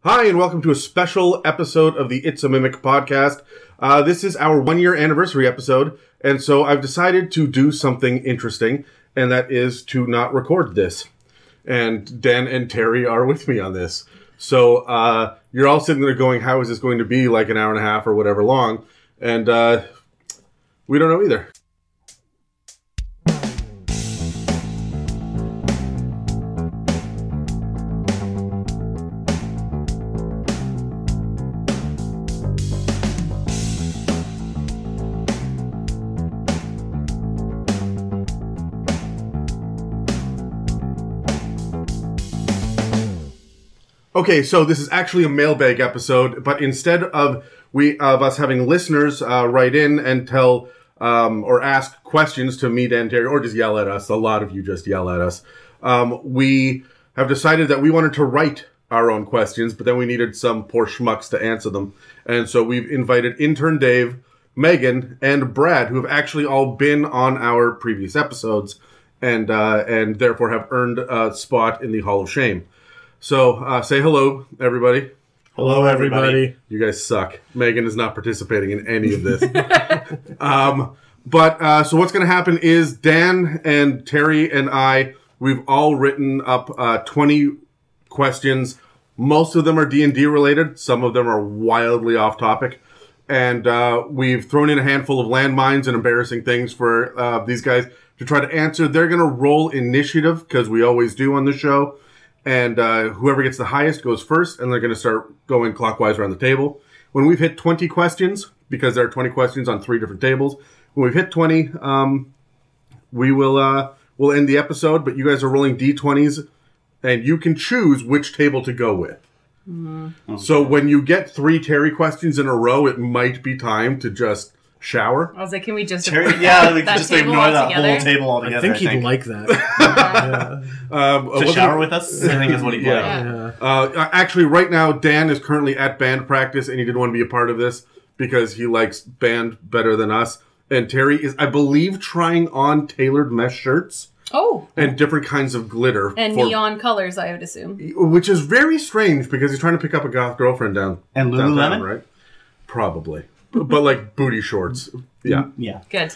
Hi, and welcome to a special episode of the It's a Mimic podcast. This is our 1-year anniversary episode, and so I've decided to do something interesting, and that is to not record this. And Dan and Terry are with me on this. So you're all sitting there going, how is this going to be like an hour and a half or whatever long? And we don't know either. Okay, so this is actually a mailbag episode, but instead of us having listeners write in and tell or ask questions to me, Dan, Terry, or just yell at us, a lot of you just yell at us, we have decided that we wanted to write our own questions, but then we needed some poor schmucks to answer them. And so we've invited intern Dave, Megan, and Brad, who have actually all been on our previous episodes and therefore have earned a spot in the Hall of Shame. So, say hello, everybody. Hello, everybody. You guys suck. Megan is not participating in any of this. So what's going to happen is Dan and Terry and I, we've all written up 20 questions. Most of them are D&D related. Some of them are wildly off topic. And we've thrown in a handful of landmines and embarrassing things for these guys to try to answer. They're going to roll initiative, because we always do on the show. And whoever gets the highest goes first, and they're going to start going clockwise around the table. When we've hit 20 questions, because there are 20 questions on 3 different tables, when we've hit 20, we'll end the episode. But you guys are rolling D20s, and you can choose which table to go with. Mm-hmm. Okay. So when you get 3 Terry questions in a row, it might be time to just shower. I was like, can we just Terry, yeah, we can just ignore that whole table altogether. I think he'd like that. To shower with us, I think is what he'd like. Actually, right now, Dan is currently at band practice, and he didn't want to be a part of this because he likes band better than us. And Terry is, I believe, trying on tailored mesh shirts. Oh. And different kinds of glitter. And neon colors, I would assume. Which is very strange, because he's trying to pick up a goth girlfriend down. And Lululemon? Downtown, right? Probably. But like booty shorts. Yeah. Yeah. Good.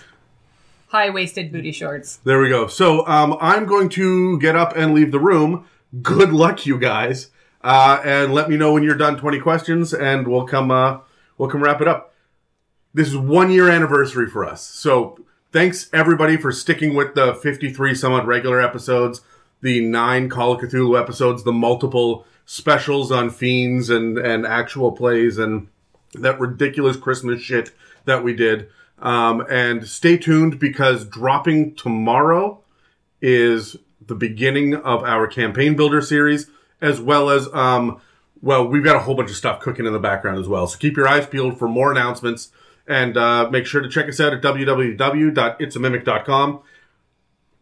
High-waisted booty shorts. There we go. So I'm going to get up and leave the room. Good luck, you guys. And let me know when you're done 20 questions, and we'll come wrap it up. This is 1-year anniversary for us. So thanks, everybody, for sticking with the 53 somewhat regular episodes, the 9 Call of Cthulhu episodes, the multiple specials on Fiends and actual plays, and that ridiculous Christmas shit that we did. And stay tuned, because dropping tomorrow is the beginning of our campaign builder series, as well as, we've got a whole bunch of stuff cooking in the background as well. So keep your eyes peeled for more announcements, and make sure to check us out at www.itsamimic.com.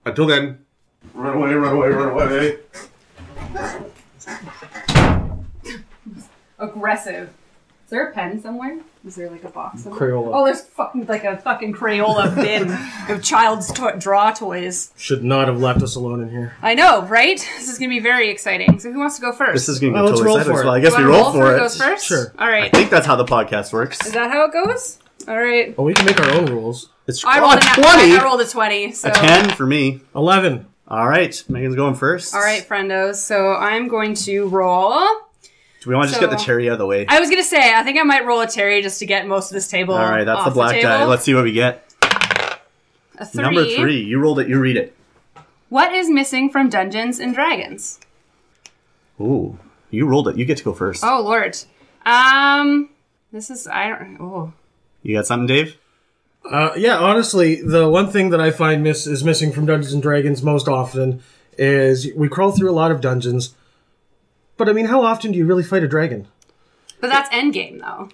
Until then, run away, run away, run away. Aggressive. Is there a pen somewhere? Is there like a box somewhere? Crayola. Oh, there's fucking Crayola bin of child's draw toys. Should not have left us alone in here. I know, right? This is going to be very exciting. So who wants to go first? This is going to get let's totally roll exciting. for it. Well, I guess we roll for it. Goes first? Sure. All right. I think that's how the podcast works. Is that how it goes? All right. Well, we can make our own rules. It's I rolled a 20. I rolled a 20. So. A 10 for me. 11. All right. Megan's going first. All right, friendos. So I'm going to roll. Do we want to just get the Terry out of the way? I was going to say, I think I might roll a Terry just to get most of this table off. All right, that's the black die. Let's see what we get. A 3. Number 3. You rolled it. You read it. What is missing from Dungeons and Dragons? Ooh, you rolled it. You get to go first. Oh, Lord. This is, You got something, Dave? Yeah, honestly, the one thing that I find is missing from Dungeons and Dragons most often is we crawl through a lot of dungeons. But, I mean, how often do you really fight a dragon? But that's endgame, though.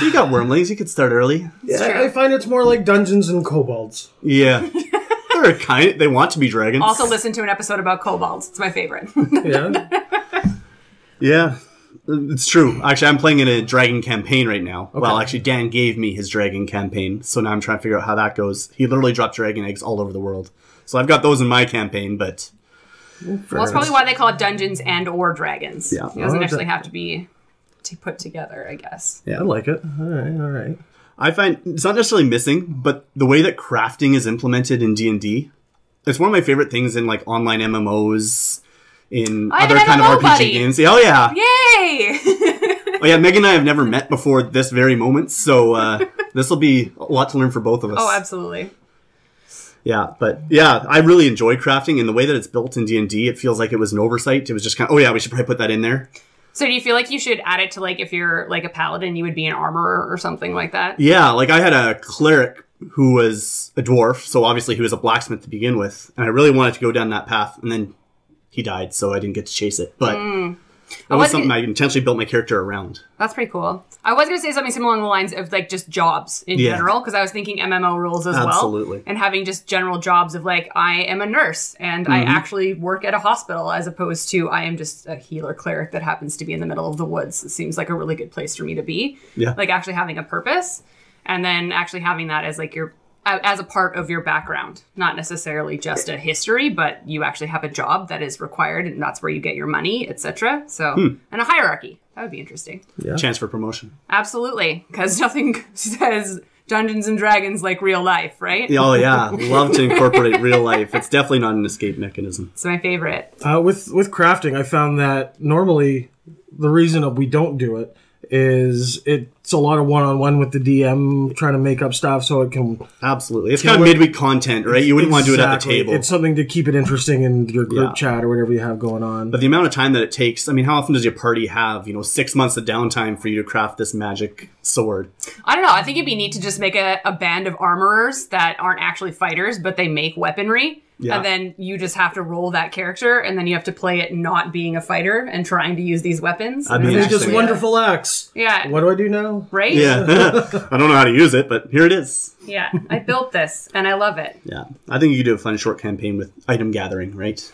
You got wormlings. You could start early. Yeah, I find it's more like Dungeons and Kobolds. Yeah. They want to be dragons. Also listen to an episode about kobolds. It's my favorite. Yeah. Yeah. It's true. Actually, I'm playing in a dragon campaign right now. Okay. Well, actually, Dan gave me his dragon campaign, so now I'm trying to figure out how that goes. He literally dropped dragon eggs all over the world. So I've got those in my campaign, but Well, it's probably why they call it Dungeons and or Dragons. Yeah. It doesn't actually have to be put together, I guess. I like it. All right. I find it's not necessarily missing, but the way that crafting is implemented in D&D, it's one of my favorite things in like online MMOs, in other kind of RPG buddy. games. Oh yeah. Yay! Oh yeah, Megan and I have never met before this very moment, so this will be a lot to learn for both of us. Oh, absolutely. Yeah, but yeah, I really enjoy crafting, and the way that it's built in D&D, it feels like it was an oversight. It was just kind of, oh yeah, we should probably put that in there. So do you feel like you should add it to, like, if you're, like, a paladin, you would be an armorer or something like that? Yeah, like I had a cleric who was a dwarf, so obviously he was a blacksmith to begin with, and I really wanted to go down that path, and then he died, so I didn't get to chase it. But that was something I intentionally built my character around. That's pretty cool. I was going to say something similar along the lines of, like, just jobs in general, because I was thinking MMO rules as well. Absolutely. And having just general jobs of, like, I am a nurse, and I actually work at a hospital, as opposed to I am just a healer cleric that happens to be in the middle of the woods. It seems like a really good place for me to be. Yeah. Like, actually having a purpose, and then actually having that as, like, as a part of your background, not necessarily just a history, but you actually have a job that is required, and that's where you get your money, etc. So, and a hierarchy. That would be interesting. Yeah. Chance for promotion. Absolutely, because nothing says Dungeons and Dragons like real life, right? Oh yeah, love to incorporate real life. It's definitely not an escape mechanism. It's my favorite. With crafting, I found that normally the reason we don't do it is it's a lot of one-on-one with the DM trying to make up stuff so it can... Absolutely. It's kind of midweek content, right? You wouldn't want to do it at the table. It's something to keep it interesting in your group chat or whatever you have going on. But the amount of time that it takes, I mean, how often does your party have, 6 months of downtime for you to craft this magic sword? I don't know. I think it'd be neat to just make a band of armorers that aren't actually fighters, but they make weaponry. Yeah. And then you just have to roll that character, and then you have to play it not being a fighter and trying to use these weapons. I mean, it's just wonderful axe. Yeah. What do I do now? Right? Yeah. I don't know how to use it, but here it is. Yeah. I built this, and I love it. Yeah. I think you could do a fun short campaign with item gathering, right?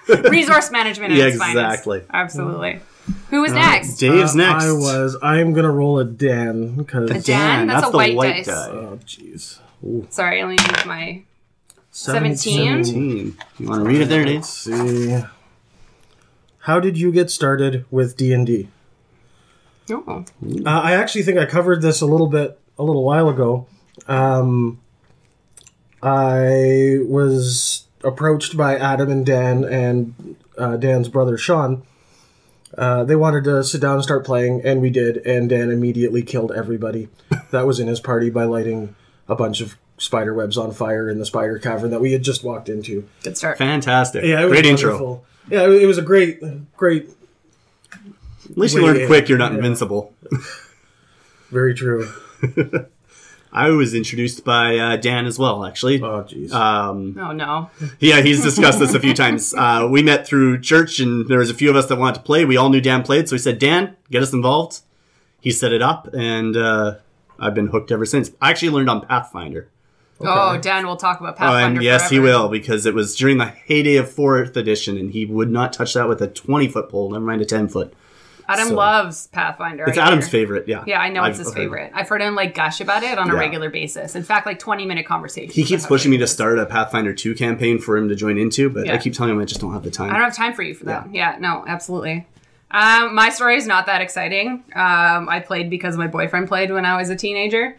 Resource management at its exactly. finest. Absolutely. Who was next? Dave's next. I am going to roll a Dan. A Dan? That's a the white dice. Oh, jeez. Sorry, I only used my... 17. You want to read it there, Dave? Let's see. How did you get started with D&D? Oh. I actually think I covered this a little while ago. I was approached by Adam and Dan and Dan's brother Sean. They wanted to sit down and start playing, and we did, and Dan immediately killed everybody that was in his party by lighting a bunch of spider webs on fire in the spider cavern that we had just walked into. Good start. Fantastic. Yeah, it was great wonderful. intro. Yeah, it was a great. At least you learned quick you're not invincible. Very true. I was introduced by Dan as well, actually. Oh, jeez. Oh, no. Yeah, he's discussed this a few times. We met through church, and there was a few of us that wanted to play. We all knew Dan played, so we said, Dan, get us involved. He set it up, and I've been hooked ever since. I actually learned on Pathfinder. Okay. Oh, Dan will talk about Pathfinder and yes, forever. he will, because it was during the heyday of 4th edition, and he would not touch that with a 20-foot pole, never mind a 10-foot. Adam loves Pathfinder. It's Adam's favorite, yeah. Yeah, I know it's his favorite. I've heard him gush about it on a regular basis. In fact, 20-minute conversations. He keeps pushing me to start a Pathfinder 2 campaign for him to join into, but I keep telling him I just don't have the time. I don't have time for you for that. Yeah, no, absolutely. My story is not that exciting. I played because my boyfriend played when I was a teenager.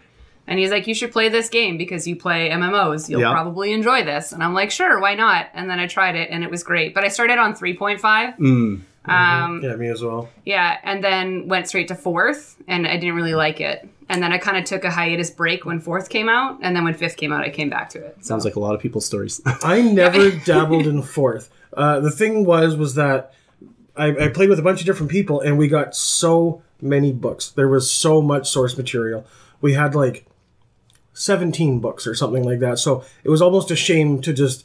And he's like, you should play this game because you play MMOs. You'll probably enjoy this. And I'm like, sure, why not? And then I tried it, and it was great. But I started on 3.5. Yeah, me as well. Yeah, and then went straight to 4th, and I didn't really like it. And then I kind of took a hiatus break when 4th came out, and then when 5th came out, I came back to it. Sounds like a lot of people's stories. I never dabbled in 4th. The thing was that I played with a bunch of different people, and we got so many books. There was so much source material. We had 17 books or something like that. So it was almost a shame to just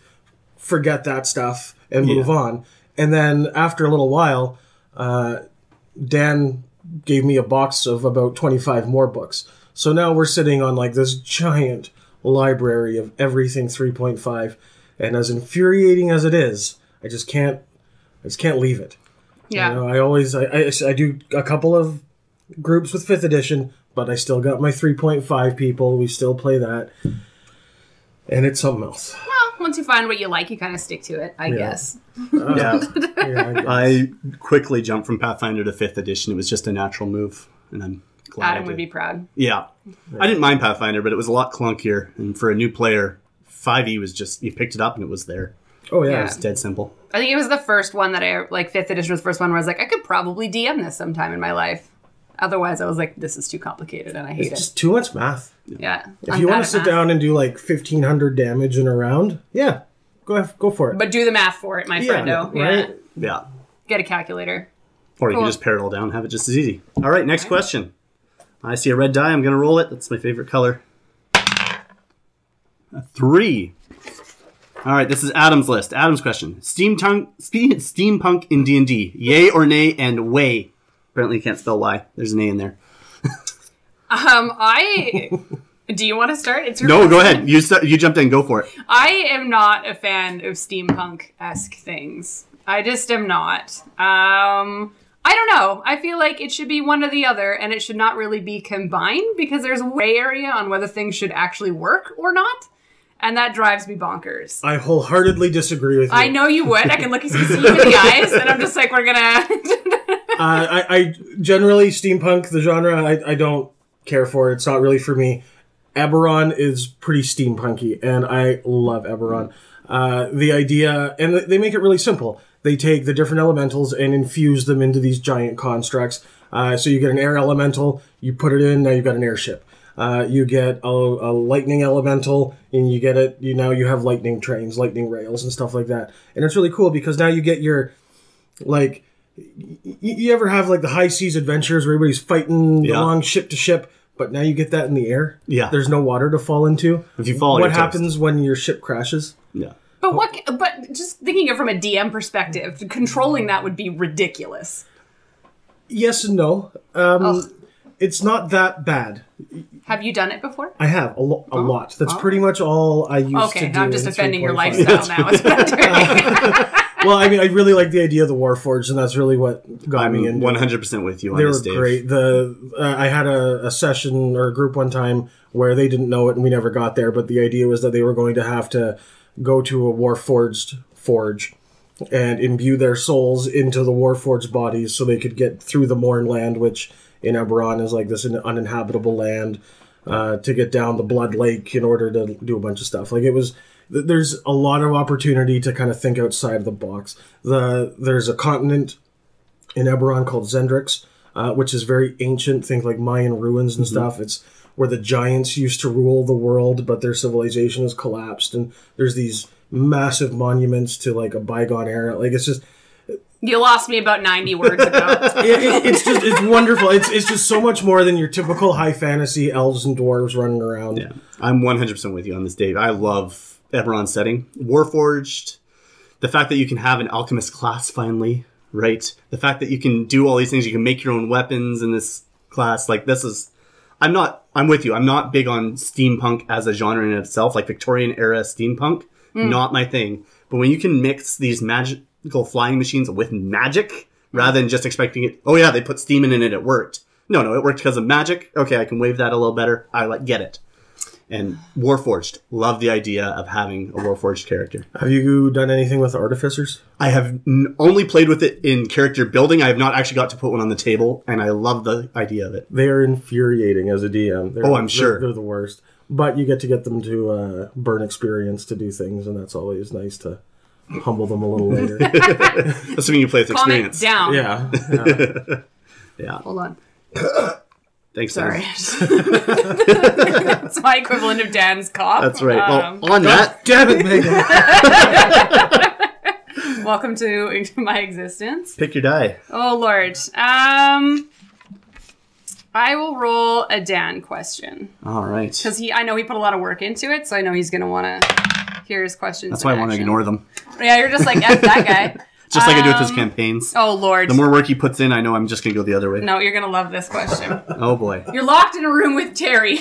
forget that stuff and move on. And then after a little while, Dan gave me a box of about 25 more books. So now we're sitting on this giant library of everything 3.5. And as infuriating as it is, I just can't leave it. Yeah. I do a couple of groups with 5th edition, but I still got my 3.5 people. We still play that. And it's something else. Well, once you find what you like, you kind of stick to it, I guess. Yeah. Yeah, I quickly jumped from Pathfinder to 5th edition. It was just a natural move, and I'm glad Adam would be proud. Yeah. I didn't mind Pathfinder, but it was a lot clunkier. And for a new player, 5e was just, you picked it up and it was there. Oh, yeah. Yeah. It's dead simple. I think it was the first one that I, like, 5th edition was the first one where I was like, I could probably DM this sometime in my life. Otherwise, I was like, this is too complicated and I hate It's it. just too much math. Yeah. If you want to sit down and do like 1,500 damage in a round, yeah, go for it. But do the math for it, my friendo. Yeah. right? Yeah. Get a calculator. Or you Cool. can just pare it all down and have it just as easy. All right, next question. I see a red die. I'm going to roll it. That's my favorite color. A 3. All right, this is Adam's list. Adam's question. Steampunk in D&D. Yay or nay and way. Apparently you can't spell Y. There's an A in there. Do you want to start? It's your No, go question. ahead. You jumped in. Go for it. I am not a fan of steampunk-esque things. I just am not. I don't know. I feel like it should be one or the other, and it should not really be combined because there's a gray area on whether things should actually work or not, and that drives me bonkers. I wholeheartedly disagree with you. I know you would. I can look at you in the eyes, and I'm just like, we're gonna. I generally, steampunk, the genre, I don't care for it. It's not really for me. Eberron is pretty steampunky, and I love Eberron. The idea, and they make it really simple. They take the different elementals and infuse them into these giant constructs. So you get an air elemental, you put it in, now you've got an airship. You get a lightning elemental, and you get it. Now you have lightning trains, lightning rails, and stuff like that. And it's really cool because now you get your, like, you ever have like the high seas adventures where everybody's fighting along ship to ship, but now you get that in the air. Yeah. There's no water to fall into. If you fall, what you're happens when your ship crashes? Yeah. But just thinking it from a DM perspective, controlling that would be ridiculous. Yes and no. It's not that bad. Have you done it before? I have a lot. That's pretty much all I used to do. Okay, I'm just in offending your 3.5. lifestyle now. Is what I'm doing. Well, I mean, I really like the idea of the Warforged, and that's really what got I'm me into 100% with you on They this, were Dave. great. I had a session or a group one time where they didn't know it, and we never got there. But the idea was that they were going to have to go to a Warforged forge and imbue their souls into the Warforged bodies, so they could get through the Mournland, which in Eberron is like this uninhabitable land, to get down the Blood Lake in order to do a bunch of stuff. Like it was. There's a lot of opportunity to kind of think outside of the box. There's a continent in Eberron called Zendrix, which is very ancient. Think like Mayan ruins and stuff. It's where the giants used to rule the world, but their civilization has collapsed. And there's these massive monuments to like a bygone era. Like it's just... You lost me about 90 words ago. It's wonderful. It's just so much more than your typical high fantasy elves and dwarves running around. Yeah, I'm 100% with you on this, Dave. I love Eberron setting. Warforged, the fact that you can have an alchemist class finally, right? The fact that you can do all these things, you can make your own weapons in this class. Like this is, I'm with you. I'm not big on steampunk as a genre in itself, like Victorian era steampunk. Not my thing. But when you can mix these magical flying machines with magic, rather than just expecting it, oh yeah, they put steam in it, it worked. No, it worked because of magic. Okay, I can wave that a little better. I get it. And Warforged. Love the idea of having a Warforged character. Have you done anything with Artificers? I have only played with it in character building. I have not actually got to put one on the table, and I love the idea of it. They are infuriating as a DM. I'm sure. They're the worst. But you get to get them to burn experience to to things, and that's always nice to humble them a little later. Assuming you play with Calm it experience. down. Yeah. Yeah. Hold on. Thanks, Sorry. Dan. It's my equivalent of Dan's cough. That's right. Well, on that, Damn it, Megan. Welcome to my existence. pick your die. Oh, Lord. I will roll a Dan question. All right. Because I know he put a lot of work into it, so I know he's going to want to hear his questions. That's why I want to ignore them. Yeah, you're just like, F that guy. Just like I do with his campaigns. Oh, Lord. The more work he puts in, I know I'm just going to go the other way. No, you're going to love this question. Oh, boy. You're locked in a room with Terry,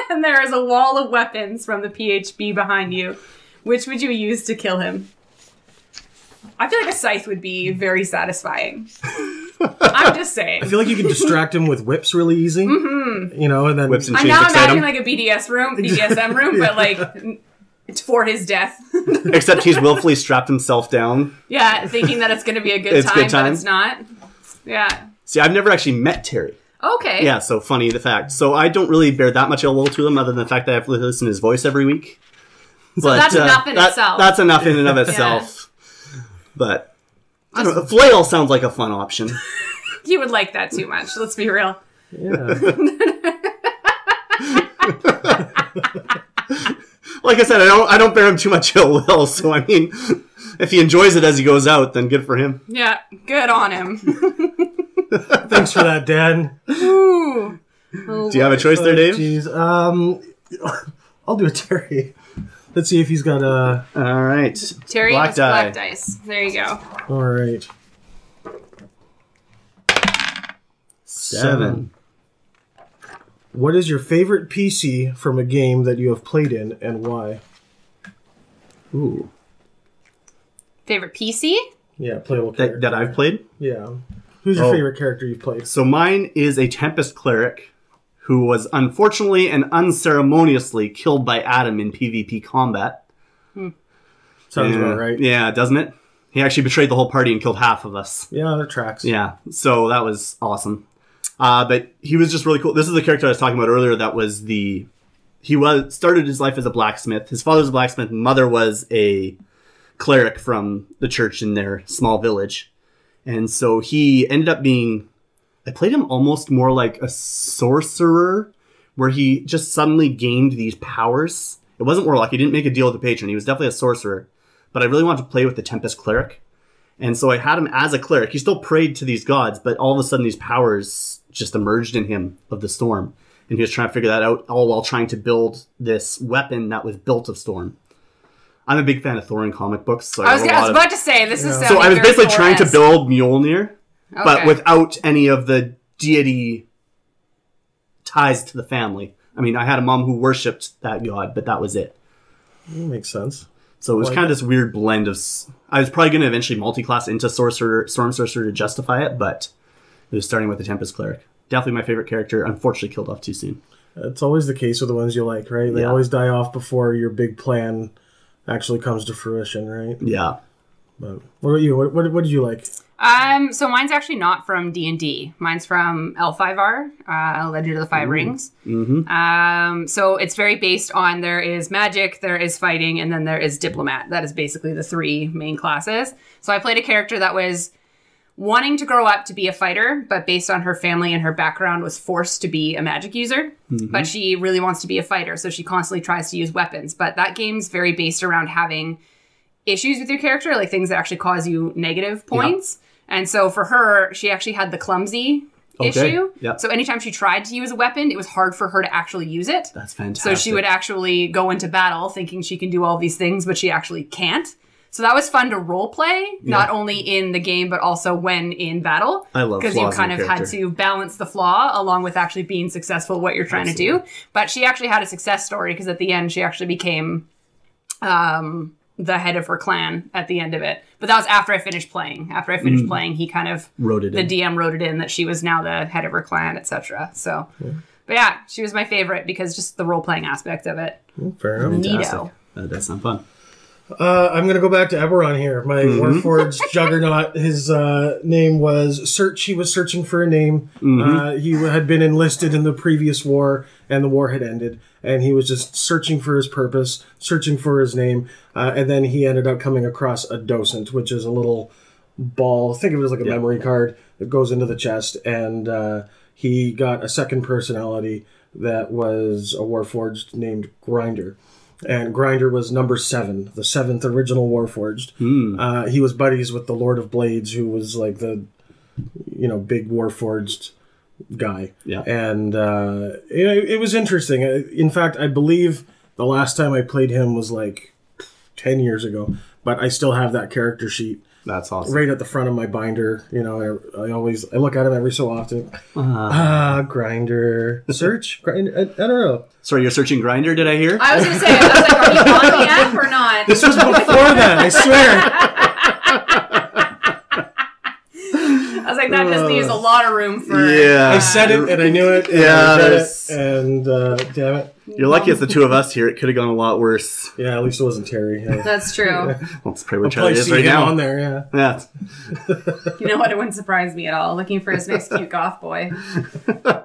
and there is a wall of weapons from the PHB behind you. Which would you use to kill him? I feel like a scythe would be very satisfying. I'm just saying. I feel like you can distract him with whips really easy. Mm-hmm. You know, and then... Whips and I'm chains now excite imagining him. like a BDSM room, but like It's for his death. Except he's willfully strapped himself down. Yeah, thinking that it's going to be a good time, but it's not. Yeah. See, I've never actually met Terry. Okay. Yeah, so funny the fact. So I don't really bear that much ill will to him, other than the fact that I have to listen to his voice every week. So that's enough in itself. That's enough in and of itself. But I don't know, flail sounds like a fun option. You would like that too much. Let's be real. Yeah. Like I said, I don't bear him too much ill will. So I mean, if he enjoys it as he goes out, then good for him. Yeah, good on him. Thanks for that, Dan. Ooh. Do you have a choice there, Dave? Jeez. I'll do a Terry. Let's see if he's got a... All right. Terry Black has die. black dice. There you go. All right. 7. What is your favorite PC from a game that you have played in, and why? Ooh. Favorite PC? Yeah, playable character. That I've played? Yeah. Who's your favorite character you've played? So mine is a Tempest Cleric who was unfortunately and unceremoniously killed by Adam in PvP combat. Sounds about right. Yeah, doesn't it? He actually betrayed the whole party and killed half of us. Yeah, that tracks. Yeah, so that was awesome. But he was just really cool. This is the character I was talking about earlier that was started his life as a blacksmith. His father was a blacksmith. Mother was a cleric from the church in their small village. And so he ended up being... I played him almost more like a sorcerer, where he just suddenly gained these powers. It wasn't Warlock. He didn't make a deal with the patron. He was definitely a sorcerer. But I really wanted to play with the Tempest Cleric. And so I had him as a cleric. He still prayed to these gods, but all of a sudden these powers just emerged in him of the storm. And he was trying to figure that out, all while trying to build this weapon that was built of storm. I'm a big fan of Thorin comic books. So I was about to say, this is So I was basically trying to build Mjolnir, but Okay. without any of the deity ties to the family. I mean, I had a mom who worshipped that god, but that was it. That makes sense. So it was kind of this weird blend of... I was probably going to eventually multi-class into Storm Sorcerer to justify it, but it was starting with the Tempest Cleric. Definitely my favorite character. Unfortunately killed off too soon. It's always the case with the ones you like, right? They always die off before your big plan actually comes to fruition, right? Yeah. But what about you? What did you like? So mine's actually not from D&D. Mine's from L5R, Legend of the Five Rings. Mm-hmm. So it's very based on, there is magic, there is fighting, and then there is diplomat. That is basically the three main classes. So I played a character that was wanting to grow up to be a fighter, but based on her family and her background was forced to be a magic user. Mm-hmm. But she really wants to be a fighter, so she constantly tries to use weapons. But that game's very based around having issues with your character, like things that actually cause you negative points. Yeah. And so for her, she actually had the clumsy issue. Yep. So anytime she tried to use a weapon, it was hard for her to actually use it. That's fantastic. So she would actually go into battle thinking she can do all these things, but she actually can't. So that was fun to role play, not only in the game, but also when in battle. I love flaws. Because you kind of had to balance the flaw along with actually being successful at what you're trying to do. But she actually had a success story because at the end, she actually became the head of her clan at the end of it. But that was after I finished playing. After I finished playing, he kind of... DM wrote it in that she was now the head of her clan, etc. So, but yeah, she was my favorite because just the role-playing aspect of it. Fair enough. Neato. That sounds fun. I'm going to go back to Eberron here. My Warforged Juggernaut, his name was Search. He was searching for a name. He had been enlisted in the previous war, and the war had ended. And he was just searching for his purpose, searching for his name. And then he ended up coming across a docent, which is a little ball. Think of it as like a memory card that goes into the chest. And he got a second personality that was a Warforged named Grinder. And Grinder was number 7, the 7th original Warforged. He was buddies with the Lord of Blades, who was like the, big Warforged guy. Yeah. And it was interesting. In fact, I believe the last time I played him was like 10 years ago, but I still have that character sheet. That's awesome. Right at the front of my binder. I look at him every so often. Grinder. Search? Grinder? I don't know. Sorry, you're searching Grinder, did I hear? I was going to say, are you on the app or not? This was before that, I swear. I was like, like that just leaves a lot of room for. Yeah. I said it and I knew it. And Yeah, I read there's- it, and damn it. You're lucky it's the two of us here. It could have gone a lot worse. Yeah, at least it wasn't Terry. Yeah. That's true. Well, let's pray where I'll Charlie probably is see right him now. on there. Yeah. Yeah. You know what? It wouldn't surprise me at all. Looking for his next cute goth boy.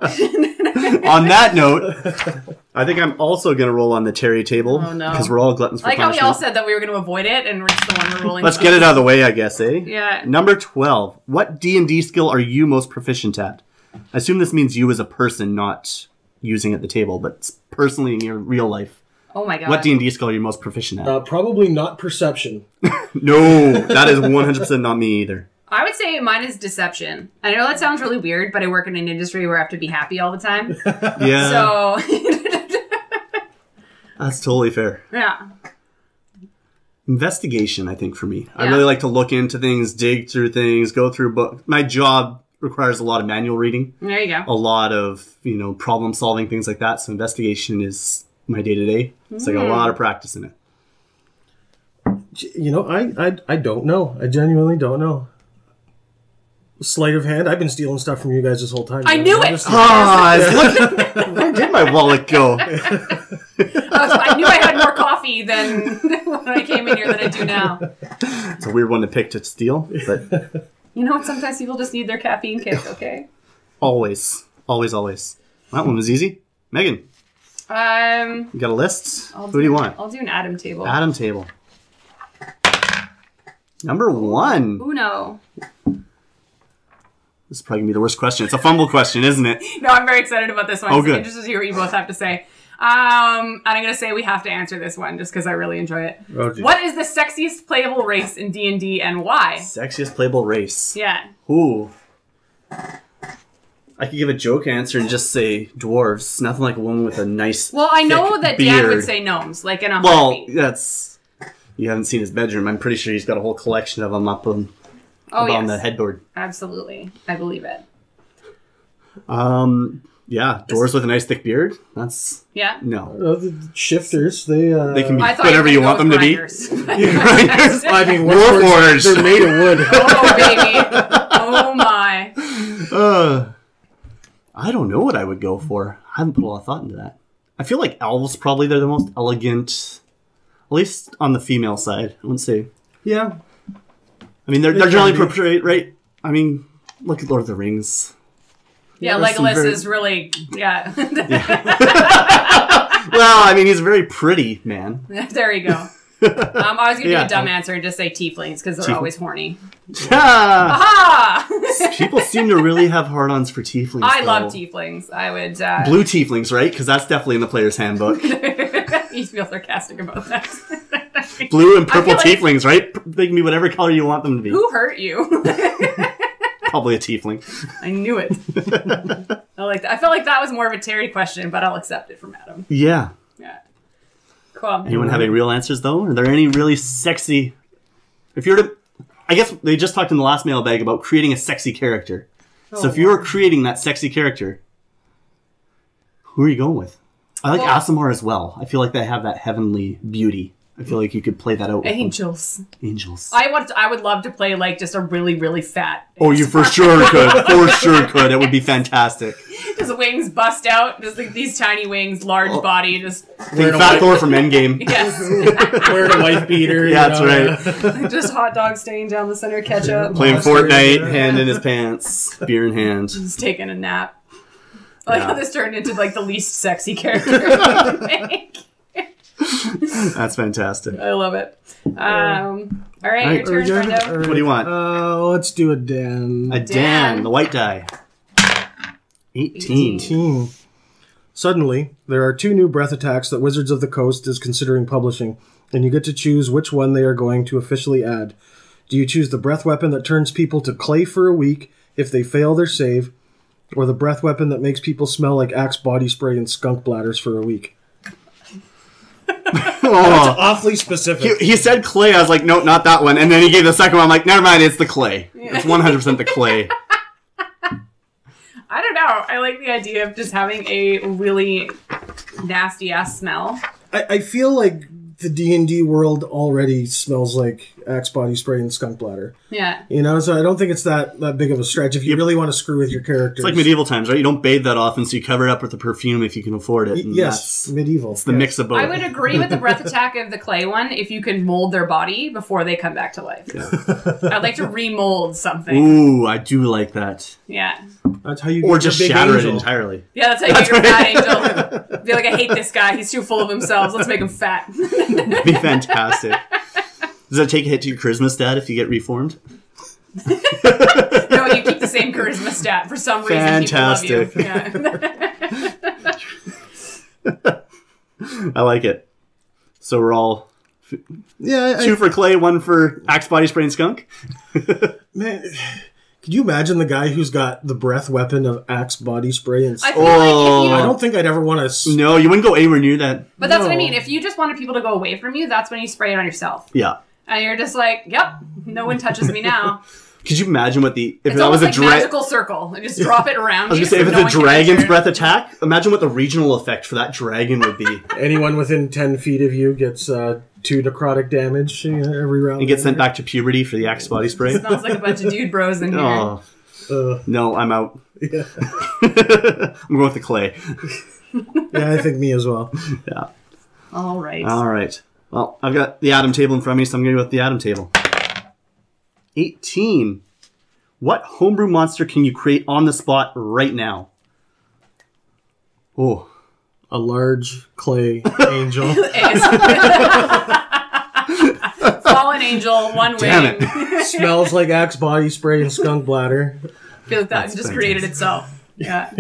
On that note, I think I'm also going to roll on the Terry table. Oh, no. Because we're all gluttons for I like how we punishment. all said that we were going to avoid it, and we're just the one we're rolling. Let's get it out of the way, I guess, eh? Yeah. Number 12. What D&D skill are you most proficient at? I assume this means you as a person, not using at the table, but personally in your real life. Oh my god. What D&D skill are you most proficient at? Probably not perception. No, that is 100% not me either. I would say mine is deception. I know that sounds really weird, but I work in an industry where I have to be happy all the time. Yeah, So, that's totally fair. yeah. Investigation, I think, for me. I Yeah. really like to look into things, dig through things, go through books. My job requires a lot of manual reading, There you go. a lot of, problem solving, things like that. So investigation is my day-to-day. It's like a lot of practice in it. You know, I don't know. I genuinely don't know. Sleight of hand. I've been stealing stuff from you guys this whole time. I knew it! Where did my wallet go? I knew I had more coffee than when I came in here than I do now. It's a weird one to pick to steal, but You know what? Sometimes people just need their caffeine kick, okay? always. That one was easy. Megan, you got a list? Who do you want? I'll do an Adam table. Adam table. Number 1. Uno. This is probably going to be the worst question. It's a fumble question, isn't it? No, I'm very excited about this one. Oh, So I'm good. interested to hear what you both have to say. And I'm going to say we have to answer this one just because I really enjoy it. Oh, geez. What is the sexiest playable race in D&D and why? Sexiest playable race. Yeah. Ooh. I could give a joke answer and just say dwarves. Nothing like a woman with a nice Well, I know thick that Dan would beard. say gnomes, like in a Well, heartbeat. that's... You haven't seen his bedroom. I'm pretty sure he's got a whole collection of them up on Oh, the yes. headboard. Absolutely. I believe it. Yeah, dwarves with a nice thick beard. That's... Yeah? No. The shifters, they They can be I thought whatever you were want them gonna to be. go with grinders. I mean, Warforged. they're made of wood. Oh, baby. Oh, my. I don't know what I would go for. I haven't put a lot of thought into that. I feel like elves probably they're the most elegant, at least on the female side. I wouldn't say. Yeah. I mean, they're can generally be. portrayed right. I mean, look at Lord of the Rings. Yeah, There's some Legolas very- is really... Yeah. Well, I mean, he's a very pretty man. There you go. I was going to Yeah. do a dumb answer and just say tieflings because they're always horny. Ah, Ah! people seem to really have hard-ons for tieflings. I though. love tieflings. I would... Blue tieflings, right? Because that's definitely in the player's handbook. you feel sarcastic about that. Blue and purple I feel like- tieflings, right? They can be whatever color you want them to be. Who hurt you? Probably a tiefling. I knew it. I like that. I felt like that was more of a Terry question, but I'll accept it from Adam. Yeah. Yeah. Cool. Anyone have any real answers, though? Are there any really sexy... If you're to... I guess they just talked in the last mailbag about creating a sexy character. So if you were creating that sexy character, who are you going with? I like Well- Aasimar as well. I feel like they have that heavenly beauty. I feel like you could play that out with them. Angels. Angels. I would love to play like just a really, really fat. Oh, you for sure could. For sure could. It would be fantastic. His wings bust out, just like these tiny wings, large body, just Think Fat Thor from Endgame. yes, Wearing a wife beater. Yeah, that's right. just hot dog stain down the center, ketchup, Playing Monster, Fortnite, yeah. hand in his pants, beer in hand. just taking a nap. I like Yeah. how this turned into like the least sexy character I could make. That's fantastic. I love it. All right, your turn, Brendo. What do you want? Let's do a Dan. A Dan, the white die. 18. 18. Suddenly, there are 2 new breath attacks that Wizards of the Coast is considering publishing, and you get to choose which one they are going to officially add. Do you choose the breath weapon that turns people to clay for a week if they fail their save, or the breath weapon that makes people smell like Axe body spray and skunk bladders for a week? Oh. Awfully specific. He said clay. I was like, no, not that one. And then he gave the second one. I'm like, never mind, it's the clay. It's 100% the clay. I don't know. I like the idea of just having a really nasty ass smell. I feel like the D&D world already smells like Axe body spray and Skunk Bladder. Yeah. You know, so I don't think it's that big of a stretch if you really want to screw with your characters. It's like medieval times, right? You don't bathe that often, so you cover it up with the perfume if you can afford it. Yes, medieval. It's the mix of both. I would agree with the breath attack of the clay one if you can mold their body before they come back to life. Yeah. I'd like to remold something. Ooh, I do like that. Yeah. That's how you Or get just your big shatter angel. it entirely. Yeah, that's how you get your fat angel. Be like, I hate this guy. He's too full of himself. Let's make him fat. That'd be fantastic. Does that take a hit to your charisma stat if you get reformed? No, you keep the same charisma stat. For some reason, Fantastic. people love you. Yeah. I like it. So we're all Yeah, 2 for clay, 1 for Axe body spray and skunk. man, could you imagine the guy who's got the breath weapon of Axe body spray and I feel like if you I don't think I'd ever want to. No, you wouldn't go anywhere near that. But that's what I No. mean. If you just wanted people to go away from you, that's when you spray it on yourself. Yeah. And you're just like, yep, no one touches me now. Could you imagine what the if It's that was almost a like dragon? magical circle. And just drop it around I was you. gonna say so if no it's one a can dragon's enter. breath attack, imagine what the regional effect for that dragon would be. Anyone within 10 feet of you gets 2 necrotic damage every round. And get sent back to puberty for the Axe body spray. Smells like a bunch of dude bros in here. Oh no, I'm out. Yeah. I'm going with the clay. Yeah, I think me as well. Yeah. All right. All right. Well, I've got the Atom table in front of me, so I'm going to go with the Atom table. 18. What homebrew monster can you create on the spot right now? Oh. A large clay angel. Fallen angel, one Damn wing. Smells like Axe body spray and Skunk Bladder. I feel like that just created itself. Yeah.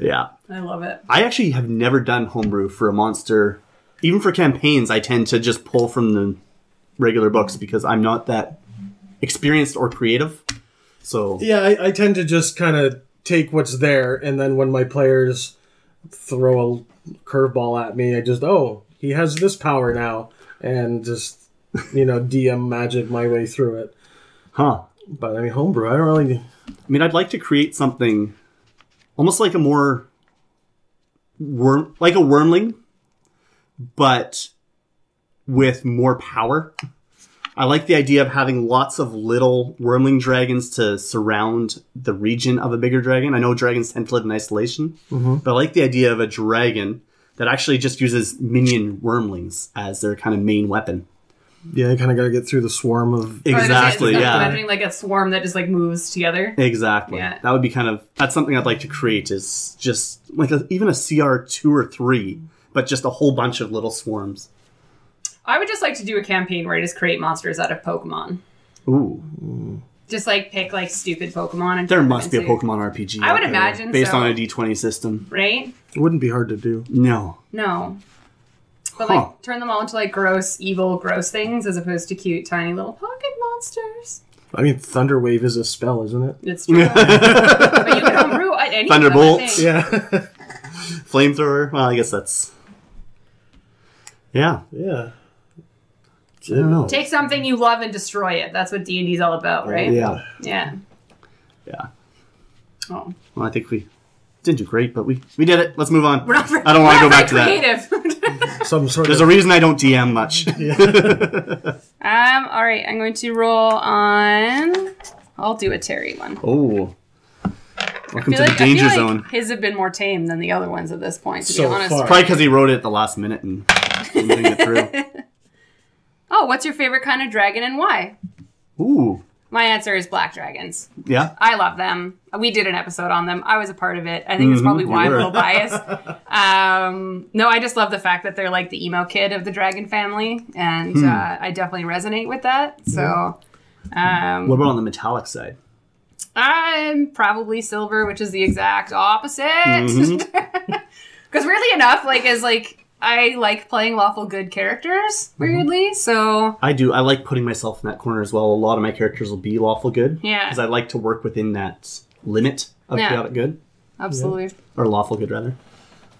Yeah. I love it. I actually have never done homebrew for a monster. Even for campaigns, I tend to just pull from the regular books because I'm not that experienced or creative. So Yeah, I tend to just kind of take what's there, and then when my players throw a curveball at me, I just, he has this power now, and just, DM magic my way through it. Huh. But, I mean, homebrew, I don't really... I mean, I'd like to create something almost like a more like a wormling, but with more power. I like the idea of having lots of little wormling dragons to surround the region of a bigger dragon. I know dragons tend to live in isolation, but I like the idea of a dragon that actually just uses minion wormlings as their kind of main weapon. Yeah, you kind of got to get through the swarm of... Exactly, I'm yeah. imagining like a swarm that just like moves together. Exactly. Yeah. That would be that's something I'd like to create is just like even a CR 2 or 3, but just a whole bunch of little swarms. I would just like to do a campaign where I just create monsters out of Pokemon. Ooh. Just like pick like stupid Pokemon and There turn them must be a into- Pokemon RPG. I out would there, imagine based so. on a D20 system. Right? It wouldn't be hard to do. No. No. But Huh. like turn them all into like gross, evil, gross things as opposed to cute, tiny little pocket monsters. I mean, Thunder Wave is a spell, isn't it? It's true. But you can homebrew any Thunderbolt. of them, I think. Yeah. Flamethrower. Well, I guess that's. Yeah. Yeah. I don't know. Take something you love and destroy it. That's what D&D's all about, right? Yeah. Yeah. Yeah. Oh. Well, I think we didn't do great, but we did it. Let's move on. We're not I don't want to go back to that. creative. Some sort There's of... a reason I don't DM much. All right, I'm going to roll on. I'll do a Terry one. Oh. Welcome to the I feel danger like zone. his have been more tame than the other ones at this point, to So be honest. far. Probably because he wrote it at the last minute and didn't think it through. Oh, what's your favorite kind of dragon and why? Ooh. My answer is black dragons. Yeah. I love them. We did an episode on them. I was a part of it. I think that's probably why I'm a were. little biased. No, I just love the fact that they're like the emo kid of the dragon family, and I definitely resonate with that. So, What about on the metallic side? I'm probably silver, which is the exact opposite. Because weirdly enough, I like playing lawful good characters, weirdly. So I do. I like putting myself in that corner as well. A lot of my characters will be lawful good. Yeah. Because I like to work within that limit of Yeah. chaotic good. absolutely. Or lawful good, rather.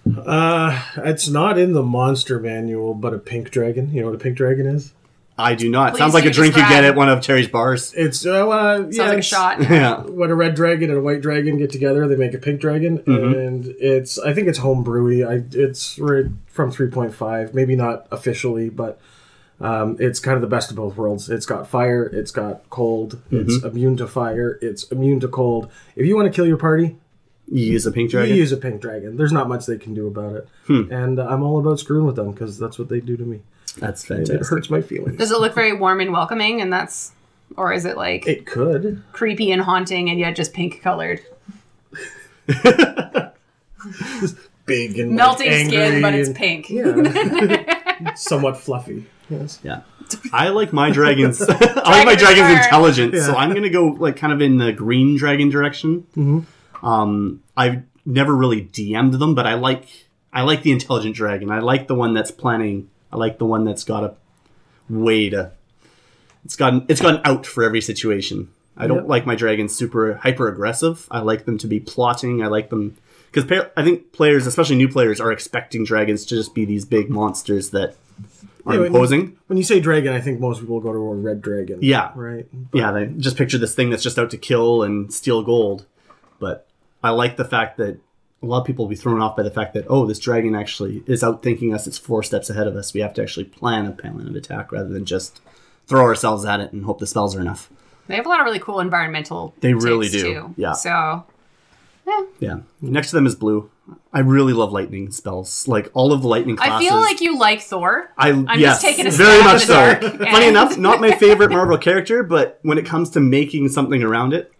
It's not in the monster manual, but a pink dragon. You know what a pink dragon is? I do not. Please Sounds like do a drink describe. you get at one of Terry's bars. It's Sounds like a shot. Yeah. When a red dragon and a white dragon get together, they make a pink dragon, and I think it's homebrewy. It's right from 3.5, maybe not officially, but It's kind of the best of both worlds. It's got fire, it's got cold, it's immune to fire, it's immune to cold. If you want to kill your party, You use a pink dragon? you use a pink dragon. There's not much they can do about it. And I'm all about screwing with them because that's what they do to me. That's And fantastic. it hurts my feelings. Does it look very warm and welcoming? And that's, or is it like It could. creepy and haunting and yet just pink colored? Big and Melting angry skin, but it's and- pink. Yeah. Somewhat fluffy. Yes. Yeah. I like my dragons. I like my dragons Dragon intelligent, so Yeah. I'm gonna go like kind of in the green dragon direction. I've never really DM'd them, but I like the intelligent dragon. I like the one that's planning. I like the one that's got a way to. It's got an out for every situation. I don't like my dragons super hyper aggressive. I like them to be plotting. I like them because I think players, especially new players, are expecting dragons to just be these big monsters that are imposing. When you say dragon, I think most people go to a red dragon. Yeah. Right? Yeah, they just picture this thing that's just out to kill and steal gold. But I like the fact that a lot of people will be thrown off by the fact that, oh, this dragon actually is outthinking us. It's 4 steps ahead of us. We have to actually plan a plan of attack rather than just throw ourselves at it and hope the spells are enough. They have a lot of really cool environmental They really takes, do. Too. Yeah. So, Yeah. Next to them is blue. I really love lightning spells. Like all of the lightning I classes. feel like you like Thor. I'm just taking a very stab much in so. the dark, Funny and- enough, not my favorite Marvel character, but when it comes to making something around it,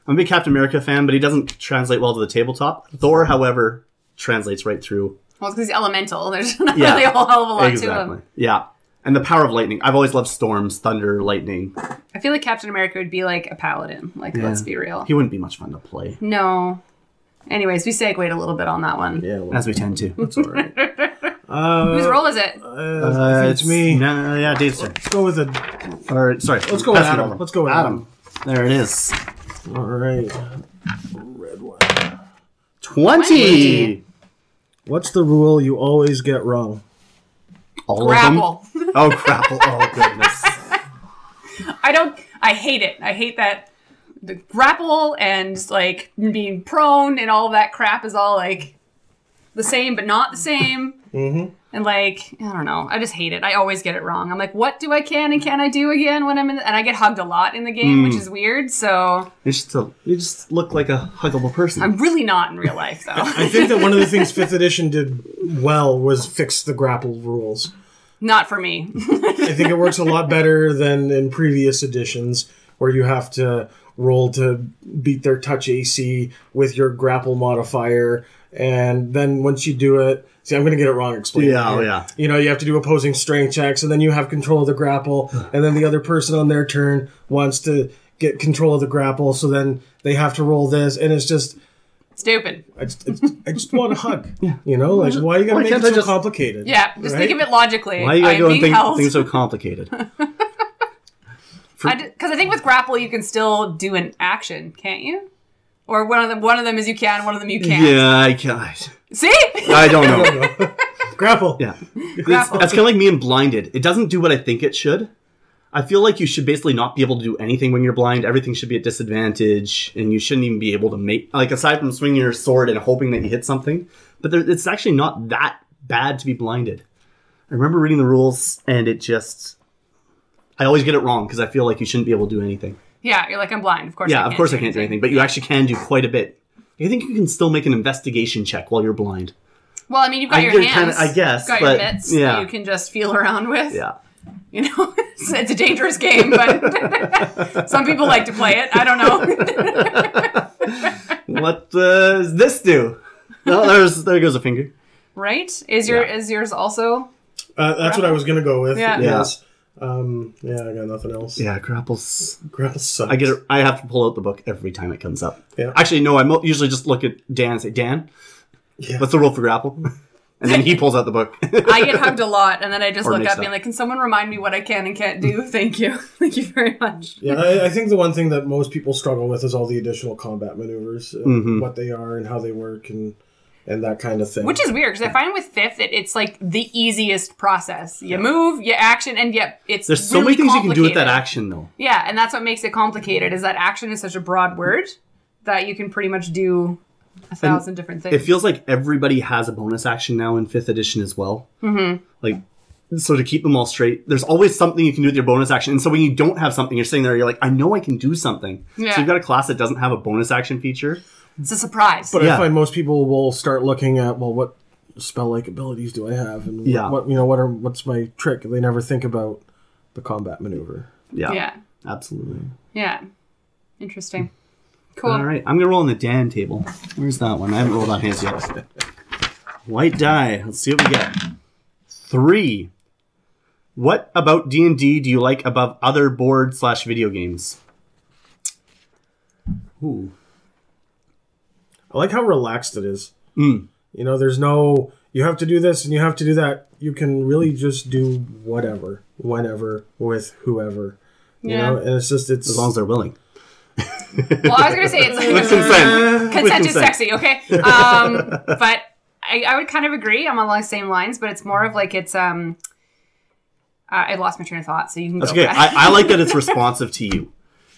I'm a big Captain America fan, but he doesn't translate well to the tabletop. Thor, however, translates right through. Well, it's because he's elemental. There's not really a whole hell of a lot to him. Yeah. And the power of lightning. I've always loved storms, thunder, lightning. I feel like Captain America would be like a paladin. Like, let's be real. He wouldn't be much fun to play, No. Anyways, we segued a little bit on that one. Yeah, well, as we tend to. that's all right. Whose role is it? I think it's me. No, yeah, Dave's turn. Let's go with a... Or, sorry. Let's go with pass it Adam. over. Let's go with Adam. There it is. All right. Red one. 20! What's the rule you always get wrong? All of Grapple. them? Oh, grapple. Oh, goodness. I hate it. I hate that the grapple and like being prone and all of that crap is all like the same but not the same. Mm-hmm. And like, I don't know. I just hate it. I always get it wrong. I'm like, what do I can and can I do again when I'm in and I get hugged a lot in the game, which is weird. So You just look like a huggable person. I'm really not in real life though. I think that one of the things 5th edition did well was fix the grapple rules. Not for me. I think it works a lot better than in previous editions where you have to roll to beat their touch AC with your grapple modifier. And then once you do it, see, I'm going to get it wrong explaining. Yeah, it here. yeah. You know, you have to do opposing strength checks, and then you have control of the grapple, and then the other person on their turn wants to get control of the grapple, so then they have to roll this, and it's just... Stupid. I just want a hug. You know, like, why you got to make can't it I so just- complicated? Yeah, just Right? think of it logically. Why you gotta I'm go and being held. things so complicated? Because I think with grapple you can still do an action, can't you? Or one of them is you can, one of them you can't. Yeah, I can't. See? I don't know. Grapple. Yeah. That's kind of like me in Blinded. It doesn't do what I think it should. I feel like you should basically not be able to do anything when you're blind. Everything should be at disadvantage, and you shouldn't even be able to make... Like, aside from swinging your sword and hoping that you hit something. But it's actually not that bad to be blinded. I remember reading the rules, and it just... I always get it wrong, because I feel like you shouldn't be able to do anything. Yeah, you're like, I'm blind. Of course Yeah, of course I can't do anything, but you actually can do quite a bit. I think you can still make an investigation check while you're blind. Well, I mean, you've got I your get hands. I guess, You've got but, your mitts yeah. that you can just feel around with. Yeah. You know, it's a dangerous game, but some people like to play it. I don't know. What does this do? No, there goes a finger. Right? Is yours also? That's what I was going to go with. Yeah. Yes. Yeah, I got nothing else. Yeah, grapples. Grapple sucks. I get it. I have to pull out the book every time it comes up. Yeah. Actually, no. I usually just look at Dan and say, Dan, Yeah. what's the rule for grapple? And then he pulls out the book. I get hugged a lot, and then I just Or look mixed up being up. like, can someone remind me what I can and can't do? Thank you. Thank you very much. Yeah, I think the one thing that most people struggle with is all the additional combat maneuvers, and what they are and how they work and that kind of thing. Which is weird, because I find with 5th that it's like the easiest process. You move, you action, and yet it's There's so really many things you can do with that complicated. action, though. Yeah, and that's what makes it complicated, is that action is such a broad word that you can pretty much do 1,000 different things. It feels like everybody has a bonus action now in 5th edition as well. Mm-hmm. Like, So to keep them all straight, there's always something you can do with your bonus action. And so when you don't have something, you're sitting there, you're like, I know I can do something. Yeah. So you've got a class that doesn't have a bonus action feature. It's a surprise. But Yeah. I find most people will start looking at, well, what spell-like abilities do I have, and Yeah. what's my trick? They never think about the combat maneuver. Yeah. Yeah. Absolutely. Yeah. Interesting. Cool. All right. I'm going to roll on the Dan table. Where's that one? I haven't rolled on his yet. White die. Let's see what we get. 3. What about D&D do you like above other board/video games? Ooh. I like how relaxed it is. Mm. You know, there's no, you have to do this and you have to do that. You can really just do whatever, whenever, with whoever. You Yeah. know, and it's just, it's... As long as they're willing. Well, I was going to say it's With consent. consent With is sexy, okay? But I would kind of agree. I'm along the same lines, but it's more of like it's I lost my train of thought, so you can That's go. okay. I like that it's responsive to you,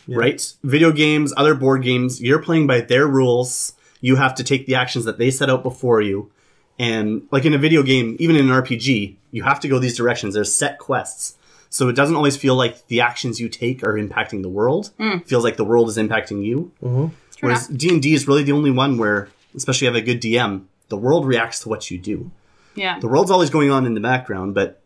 right? Video games, other board games, you're playing by their rules. You have to take the actions that they set out before you. And like in a video game, even in an RPG, you have to go these directions. There's set quests. So it doesn't always feel like the actions you take are impacting the world. It feels like the world is impacting you. Mm-hmm. Whereas D&D is really the only one where, especially if you have a good DM, the world reacts to what you do. Yeah. The world's always going on in the background, but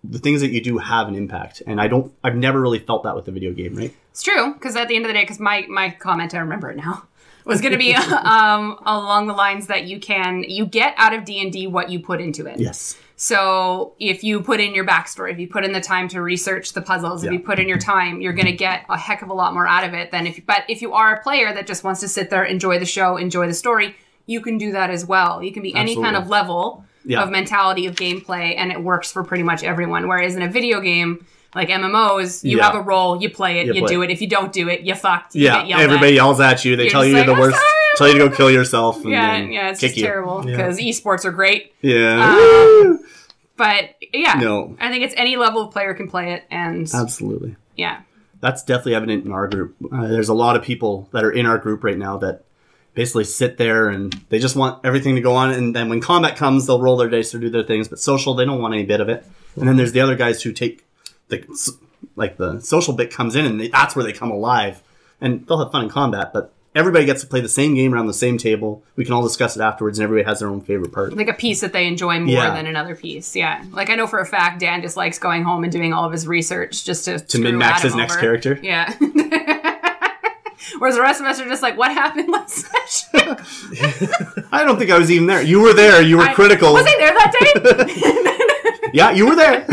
the things that you do have an impact. And I've never really felt that with a video game, right? It's true, because at the end of the day, because my comment, I remember it now, was going to be along the lines that you get out of D&D what you put into it. Yes. So if you put in your backstory, if you put in the time to research the puzzles, if you put in your time, you're going to get a heck of a lot more out of it than if you are a player that just wants to sit there, enjoy the show, enjoy the story, you can do that as well. You can be any kind of level of mentality of gameplay, and it works for pretty much everyone. Whereas in a video game, like MMOs, you have a role, you play it, you do it. If you don't do it, you fucked. You get yelled everybody at. yells at you. They tell you just you're like, the worst. Tell you to go kill yourself. And then it's kick just you. terrible because esports are great. Yeah. But yeah, No. I think it's any level of player can play it, and Absolutely. yeah, That's definitely evident in our group. There's a lot of people that are in our group right now that basically sit there and they just want everything to go on. And then when combat comes, they'll roll their dice or do their things. But social, they don't want any bit of it. And then there's the other guys who take the social bit comes in and that's where they come alive. And they'll have fun in combat, but everybody gets to play the same game around the same table. We can all discuss it afterwards, and everybody has their own favorite part. like a piece that they enjoy more than another piece. Yeah, like I know for a fact Dan just likes going home and doing all of his research just to min-max Adam his next over. character. Yeah. Whereas the rest of us are just like, what happened last session? I don't think I was even there. You were there. You were critical. Was I there that day? Yeah, you were there.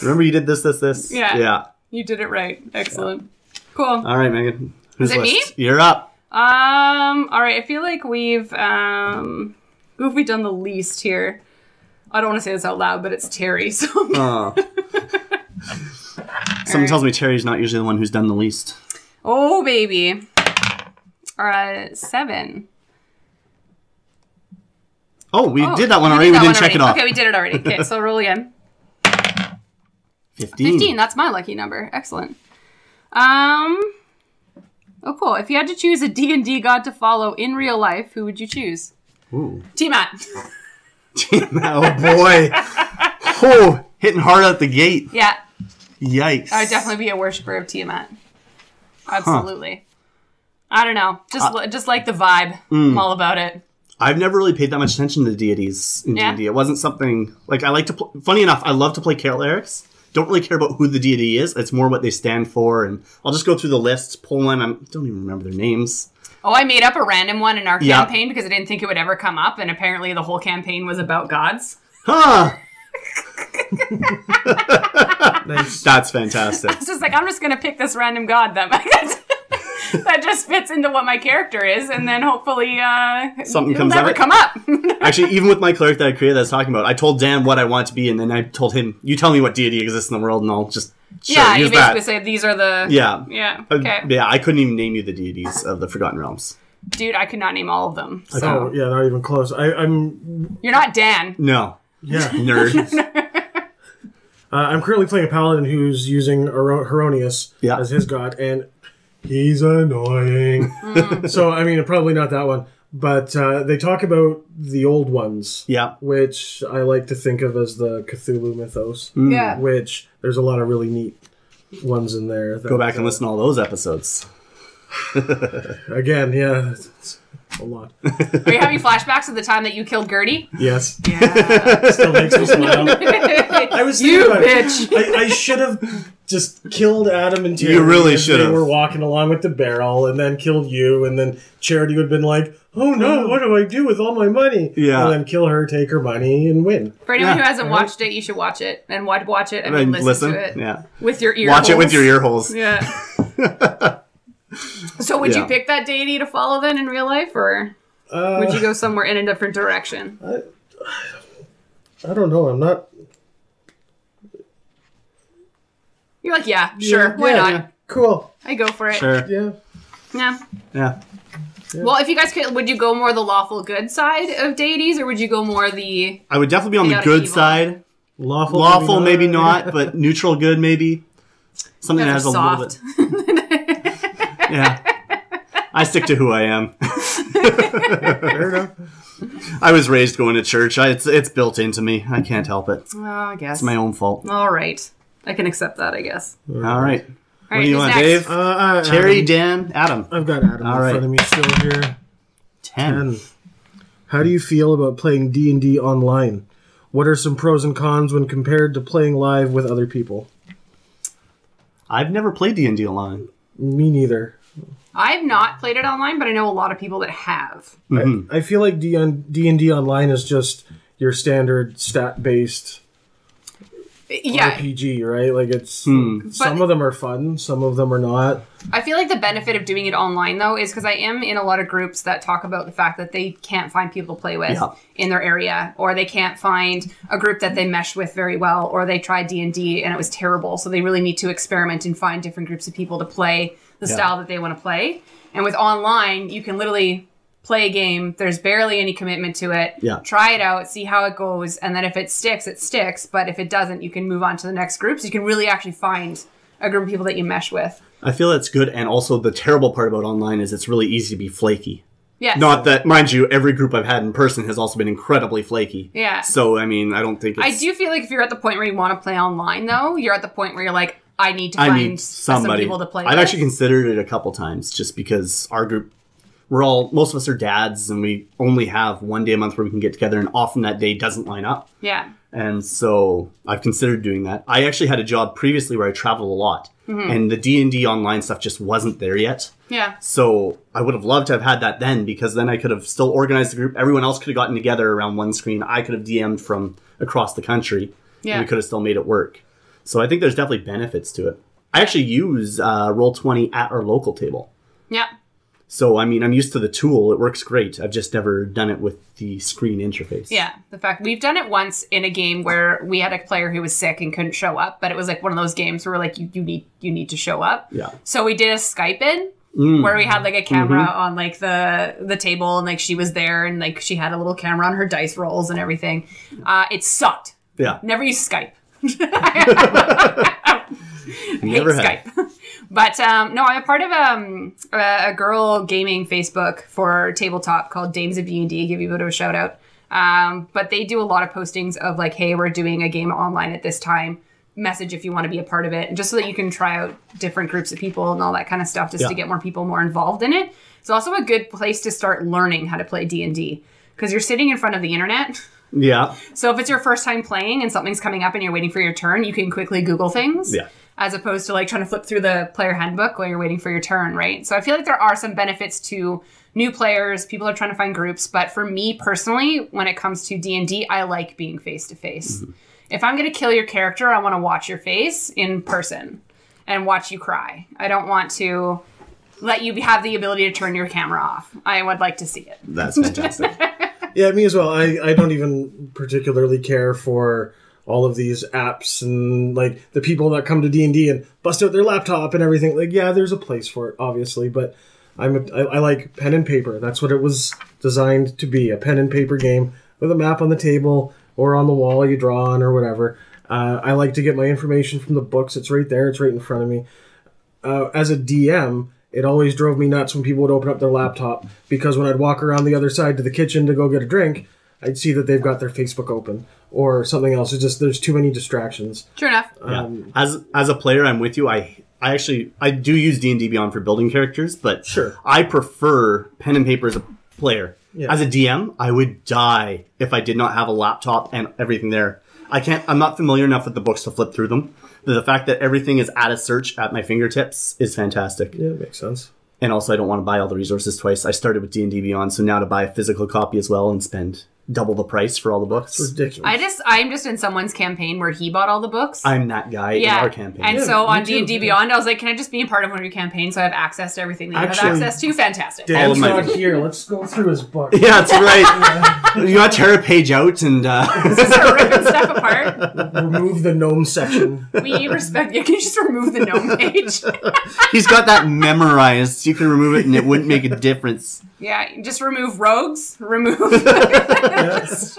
Remember you did this. Yeah. Yeah. You did it right. Excellent. Cool. All right, Megan. Who's Is it me? You're up. All right. I feel like who have we done the least here? I don't want to say this out loud, but it's Terry. So Someone tells me Terry's not usually the one who's done the least. oh baby. 7. Oh, we did that one we already. did We that didn't one check it already. off. Okay, we did it already. Okay, so roll again. 15. 15. That's my lucky number. Excellent. Oh, cool. If you had to choose a D&D god to follow in real life, who would you choose? Ooh. T-Matt. Oh, boy. Oh, hitting hard out the gate. Yeah. Yikes. I would definitely be a worshiper of Tiamat. Absolutely. I don't know. Just like the vibe. I'm all about it. I've never really paid that much attention to the deities in D&D. It wasn't something... Like, I like to... Funny enough, I love to play clerics. Don't really care about who the deity is. It's more what they stand for. And I'll just go through the lists, pull one. I don't even remember their names. Oh, I made up a random one in our campaign because I didn't think it would ever come up. And apparently the whole campaign was about gods. Huh! Nice. That's fantastic. It's just like, I'm just going to pick this random god that that just fits into what my character is, and then hopefully Something it'll comes never of it. come up. Actually, even with my cleric that I created that I was talking about, I told Dan what I want to be, and then I told him, you tell me what deity exists in the world, and I'll just you use basically that. say these are the... Yeah. Yeah, okay. Yeah, I couldn't even name you the deities of the Forgotten Realms. Dude, I could not name all of them. So. Oh, yeah, not even close. I'm You're not Dan. No. yeah. Nerd. I'm currently playing a paladin who's using Heronius as his god, and he's annoying. So, I mean, probably not that one. But they talk about the old ones. Yeah. Which I like to think of as the Cthulhu mythos. Yeah. Which there's a lot of really neat ones in there. That, Go back and listen to all those episodes. Again, yeah. It's a lot. Are you having flashbacks of the time that you killed Gertie? Yes. Yeah. Still makes me smile. I was thinking You about it. bitch. I should have just killed Adam and Terry. You really as should have. They were walking along with the barrel, and then killed you, and then Charity would have been like, "Oh no, what do I do with all my money?" Yeah. And then kill her, take her money, and win. For anyone Yeah. who hasn't watched it, you should watch it. And watch it, I mean, listen to it. Yeah. With your ear Watch holes. it with your ear holes. Yeah. So would you Yeah. pick that deity to follow then in real life, or would you go somewhere in a different direction? I don't know. I'm not. You're like, yeah, sure, why yeah, not? yeah. Cool. I go for it. Sure. Yeah. Yeah. Yeah. Well, if you guys could, would you go more the lawful good side of deities, or would you go more the... I would definitely be on They the got good evil. side. Lawful, Maybe not, but neutral good, maybe. Something that has Those a are little bit. Yeah. I stick to who I am. Fair enough. I was raised going to church. It's built into me. I can't help it. Oh, I guess. It's my own fault. All right. I can accept that, I guess. All right. All What right, do you who's want, next? Dave? Terry, Dan, Adam. I've got Adam All in right. front of me still here. 10. And how do you feel about playing D&D online? What are some pros and cons when compared to playing live with other people? I've never played D&D online. Me neither. I've not played it online, but I know a lot of people that have. I feel like D&D online is just your standard stat-based Yeah. RPG, right? Like it's some of them are fun, some of them are not. I feel like the benefit of doing it online, though, is because I am in a lot of groups that talk about the fact that they can't find people to play with in their area, or they can't find a group that they mesh with very well, or they tried D&D and it was terrible, so they really need to experiment and find different groups of people to play the style that they want to play. And with online, you can literally play a game. There's barely any commitment to it. Yeah. Try it out, see how it goes, and then if it sticks, it sticks. But if it doesn't, you can move on to the next group. So you can really actually find a group of people that you mesh with. I feel that's good, and also the terrible part about online is it's really easy to be flaky. Yes. Not that, mind you, every group I've had in person has also been incredibly flaky. Yeah. So, I mean, I don't think it's... I do feel like if you're at the point where you want to play online, though, you're at the point where you're like, I need to find some people to play with. I've actually considered it a couple times, just because our group, most of us are dads, and we only have one day a month where we can get together, and often that day doesn't line up. Yeah. And so I've considered doing that. I actually had a job previously where I traveled a lot, and the D&D online stuff just wasn't there yet. Yeah. So I would have loved to have had that then, because then I could have still organized the group. Everyone else could have gotten together around one screen. I could have DM'd from across the country, and we could have still made it work. So I think there's definitely benefits to it. I actually use Roll20 at our local table. Yeah. So, I mean, I'm used to the tool. It works great. I've just never done it with the screen interface. Yeah. The fact we've done it once in a game where we had a player who was sick and couldn't show up, but it was like one of those games where like you need to show up. Yeah. So we did a Skype in where we had like a camera on like the table, and like she was there, and like she had a little camera on her dice rolls and everything. It sucked. Yeah. Never use Skype. Never hate had. Skype. But no, I'm a part of a girl gaming Facebook for tabletop called Dames of D&D. Give you a bit of a shout out. But they do a lot of postings of like, hey, we're doing a game online at this time. Message if you want to be a part of it, and just so that you can try out different groups of people and all that kind of stuff, just to get more people more involved in it. It's also a good place to start learning how to play D&D, because you're sitting in front of the internet. Yeah. So if it's your first time playing and something's coming up and you're waiting for your turn, you can quickly Google things. Yeah. As opposed to like trying to flip through the player handbook while you're waiting for your turn, right? So I feel like there are some benefits to new players. People are trying to find groups. But for me personally, when it comes to D&D, I like being face-to-face. If I'm going to kill your character, I want to watch your face in person and watch you cry. I don't want to let you have the ability to turn your camera off. I would like to see it. That's fantastic. Yeah, me as well. I don't even particularly care for all of these apps and like the people that come to D&D and bust out their laptop and everything. Like, yeah, there's a place for it, obviously, but I like pen and paper. That's what it was designed to be, a pen and paper game with a map on the table or on the wall you draw on or whatever. I like to get my information from the books. It's right there. It's right in front of me. As a DM, It always drove me nuts when people would open up their laptop, because when I'd walk around the other side to the kitchen to go get a drink, I'd see that they've got their Facebook open or something else. It's just, there's too many distractions. True enough. As a player, I'm with you. I do use D&D Beyond for building characters, but Sure. I prefer pen and paper as a player. Yeah. As a DM, I would die if I did not have a laptop and everything there. I'm not familiar enough with the books to flip through them. But the fact that everything is at a search at my fingertips is fantastic. Yeah, it makes sense. And also, I don't want to buy all the resources twice. I started with D&D Beyond, so now to buy a physical copy as well and spend double the price for all the books. It's ridiculous. I'm just in someone's campaign where he bought all the books. I'm that guy in our campaign. And Yeah, so on me too, D&D yeah. Beyond, I was like, can I just be a part of one of your campaigns so I have access to everything that you Actually, have access to? Fantastic. Dan's my- not here. Let's go through his book. Yeah, that's right. You got to tear a page out and... Start ripping stuff apart. Remove the gnome section. We respect you. Can you just remove the gnome page? He's got that memorized. You can remove it and it wouldn't make a difference. Yeah, just remove rogues. Remove That's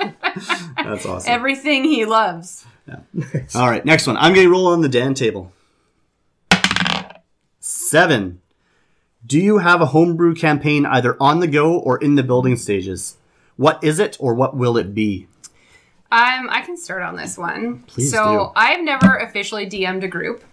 awesome. everything he loves. All right, next one. I'm going to roll on the Dan table. 7. Do you have a homebrew campaign either on the go or in the building stages? What is it or what will it be? I can start on this one. Please so do. I've never officially DM'd a group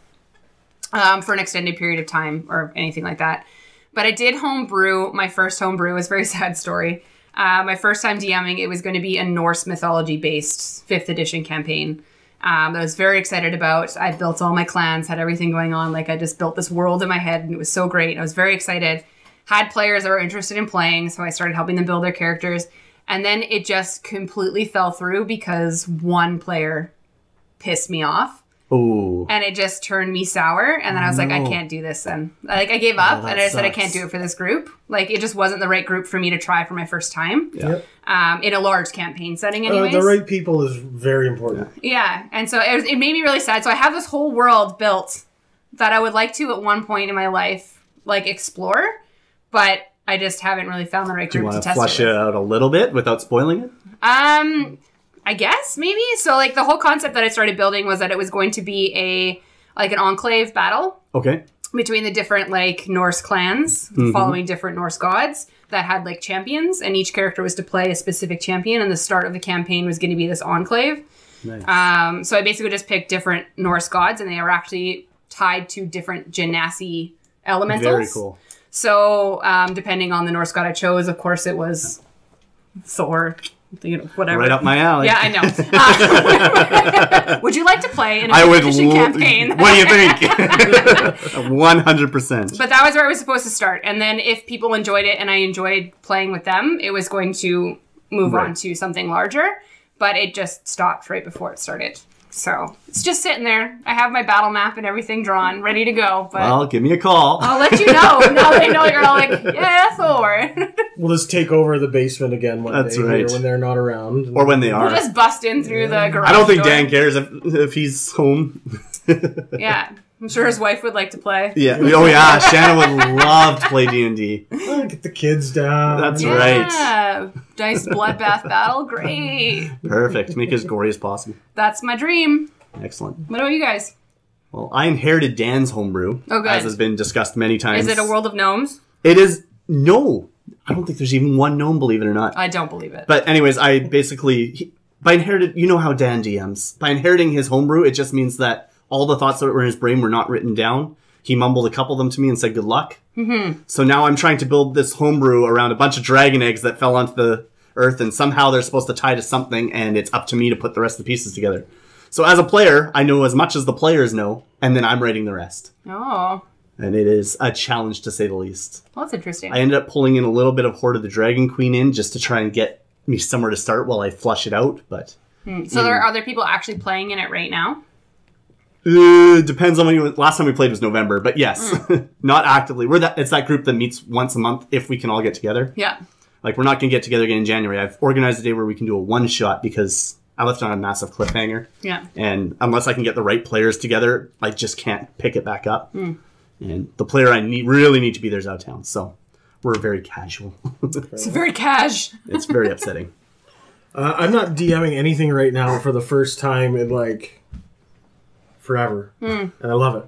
for an extended period of time or anything like that. But I did homebrew. My first homebrew was a very sad story. My first time DMing, it was going to be a Norse mythology-based 5th edition campaign that I was very excited about. I built all my clans, had everything going on. Like, I just built this world in my head, and it was so great. I was very excited. Had players that were interested in playing, so I started helping them build their characters. And then it just completely fell through because one player pissed me off. Ooh. And it just turned me sour. And then I was like, I can't do this then. Like, I gave up that and I said, I sucks. can't do it for this group. Like, it just wasn't the right group for me to try for my first time. Yeah. In a large campaign setting anyways. The right people is very important. Yeah. And so it made me really sad. So I have this whole world built that I would like to at one point in my life, like, explore. But I just haven't really found the right Do you group to want to test flush it it with. out a little bit without spoiling it? I guess maybe. So like the whole concept that I started building was that it was going to be an enclave battle Okay. between the different like Norse clans following different Norse gods that had like champions, and each character was to play a specific champion, and the start of the campaign was going to be this enclave. Nice. So I basically just picked different Norse gods, and they were actually tied to different genasi elementals. Very cool. So depending on the Norse god I chose, of course it was Thor, whatever. Right up my alley. Yeah, I know. Would you like to play in a I would. fishing campaign? What do you think? 100%. But that was where I was supposed to start. And then if people enjoyed it and I enjoyed playing with them, it was going to move on to something larger. But it just stopped right before it started. So it's just sitting there. I have my battle map and everything drawn, ready to go. But Well, give me a call. I'll let you know. Now they know you're all like, yeah, Thor. We'll just take over the basement again one That's day right. here when they're not around. Or when they are. We'll just bust in through the garage I don't think door. Dan cares if he's home. Yeah. I'm sure his wife would like to play. Yeah. Oh yeah. Shannon would love to play D&D. Oh, get the kids down. That's Yeah. right. Nice bloodbath battle. Great. Perfect. Make it as gory as possible. That's my dream. Excellent. What about you guys? Well, I inherited Dan's homebrew, Oh, good. as has been discussed many times. Is it a world of gnomes? It is. No. I don't think there's even one gnome, believe it or not. I don't believe it. But anyways, I basically, by inherited, you know how Dan DMs. By inheriting his homebrew, it just means that all the thoughts that were in his brain were not written down. He mumbled a couple of them to me and said good luck. Mm-hmm. So now I'm trying to build this homebrew around a bunch of dragon eggs that fell onto the earth, and somehow they're supposed to tie to something, and it's up to me to put the rest of the pieces together. So as a player, I know as much as the players know, and then I'm writing the rest. Oh. And it is a challenge to say the least. Well, that's interesting. I ended up pulling in a little bit of Horde of the Dragon Queen in just to try and get me somewhere to start while I flush it out, but... So are there people actually playing in it right now? Depends on when you... Last time we played was November, but yes. Not actively. It's that group that meets once a month if we can all get together. Yeah. Like, we're not going to get together again in January. I've organized a day where we can do a one-shot because I left on a massive cliffhanger. Yeah. And unless I can get the right players together, I just can't pick it back up. And the player I really need to be there is out of town, so we're very casual. It's very cash. It's very upsetting. I'm not DMing anything right now for the first time in like forever, and I love it.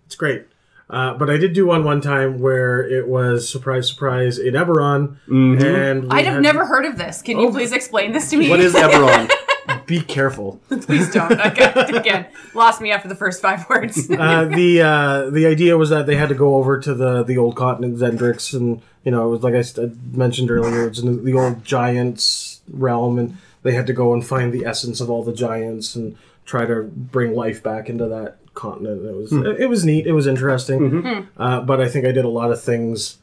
It's great. But I did do one time where it was surprise, surprise in Eberron, and I'd have never heard of this. Can you please explain this to me? What is Eberron? Be careful. Please don't. Okay, again, lost me after the first 5 words. The idea was that they had to go over to the old continent Zendrix, and it was like I mentioned earlier, it's in the old giants realm, and they had to go and find the essence of all the giants and try to bring life back into that continent. It was neat. It was interesting. But I think I did a lot of things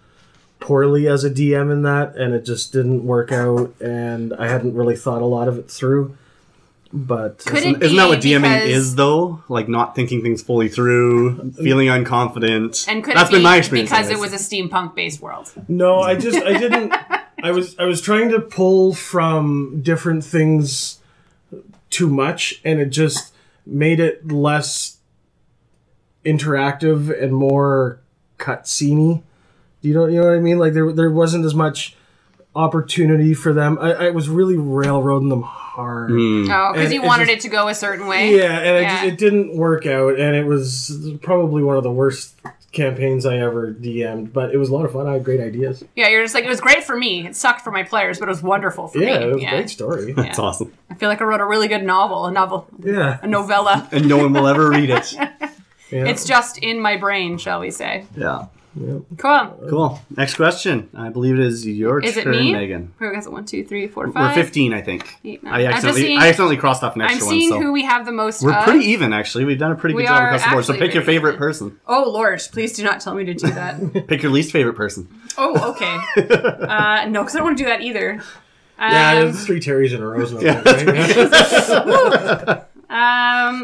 poorly as a DM in that, and it just didn't work out, and I hadn't really thought a lot of it through. But isn't that what DMing is, though? Like not thinking things fully through, feeling unconfident. And could That's it be been my experience because it was a steampunk-based world? No, I didn't. I was trying to pull from different things too much, and it just made it less interactive and more cutscene-y. You know what I mean? Like there wasn't as much opportunity for them. I was really railroading them hard. Oh, because you wanted it to go a certain way? Yeah, and it didn't work out, and it was probably one of the worst campaigns I ever DM'd, but it was a lot of fun. I had great ideas. Yeah, you're just like, it was great for me. It sucked for my players, but it was wonderful for me. Yeah, it was a great story. That's awesome. I feel like I wrote a really good novel. A novella. And no one will ever read it. Yeah. It's just in my brain, shall we say. Yeah. Yep. Cool. Next question. I believe it is your Is turn, it me? Megan. Who has it? 1, 2, 3, 4, 5. We're 15, I think. 8, 9. I accidentally crossed off an extra one. I'm seeing so who we have the most we're of. pretty even, actually. We've done a pretty good job across the board. So actually pick your very favorite even. person. Oh, Lord. Please do not tell me to do that. Pick your least favorite person. Oh, okay. No, because I don't want to do that either. Yeah, there's 3 Terrys in a row.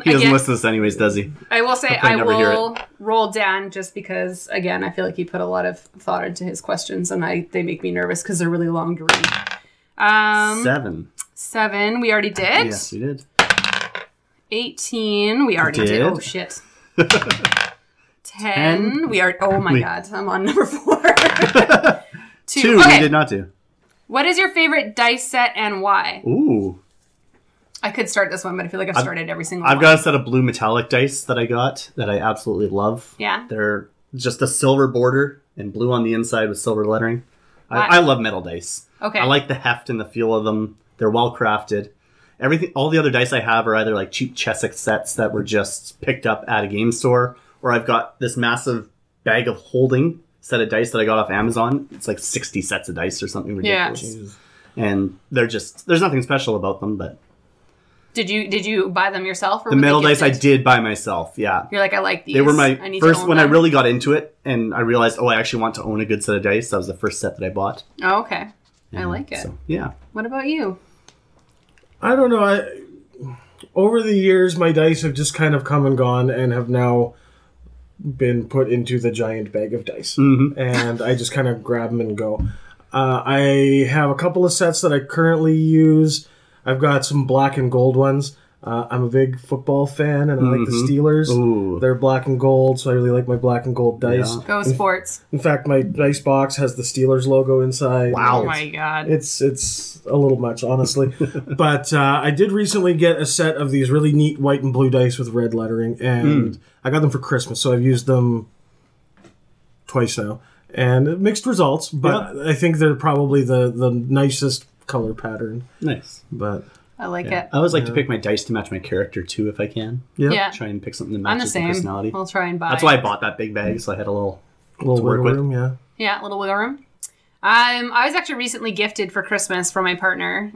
He doesn't listen to this anyways, does he? I will say I will roll Dan just because, again, I feel like he put a lot of thought into his questions, and they make me nervous because they're really long to read. 7. 7, we already did. Yes, we did. 18, we already did. Oh, shit. 10, we are. Oh, my God. I'm on number 4. 2, we did not do. What is your favorite dice set and why? Ooh. I could start this one, but I feel like I've started every single one. I've got a set of blue metallic dice that I got that I absolutely love. Yeah. They're just a silver border and blue on the inside with silver lettering. I love metal dice. Okay. I like the heft and the feel of them. They're well crafted. All the other dice I have are either like cheap Chessex sets that were just picked up at a game store, or I've got this massive bag of holding set of dice that I got off Amazon. It's like 60 sets of dice or something ridiculous. Yeah. And there's nothing special about them, but Did you buy them yourself? Or the metal dice I did by myself, yeah. You're like, I like these. They were my first, when I them. really got into it, and I realized, I actually want to own a good set of dice. That was the first set that I bought. Oh, okay. I like it. So, yeah. What about you? I don't know. Over the years, my dice have just kind of come and gone and have now been put into the giant bag of dice. Mm-hmm. And I just kind of grab them and go. I have a couple of sets that I currently use. I've got some black and gold ones. I'm a big football fan, and I like the Steelers. Ooh. They're black and gold, so I really like my black and gold dice. Yeah. Go sports. In fact, my dice box has the Steelers logo inside. Wow. Oh my God. It's a little much, honestly. But I did recently get a set of these really neat white and blue dice with red lettering, and I got them for Christmas, so I've used them twice now. And mixed results, but I think they're probably the nicest color pattern. Nice. But I like it. I always like to pick my dice to match my character, too, if I can. Yeah. Try and pick something that I'm the matches the same. personality. I'll try and buy. That's why I bought that big bag, so I had a little a little to work wiggle with. room, yeah. Yeah, a little wiggle room. I was actually recently gifted for Christmas from my partner.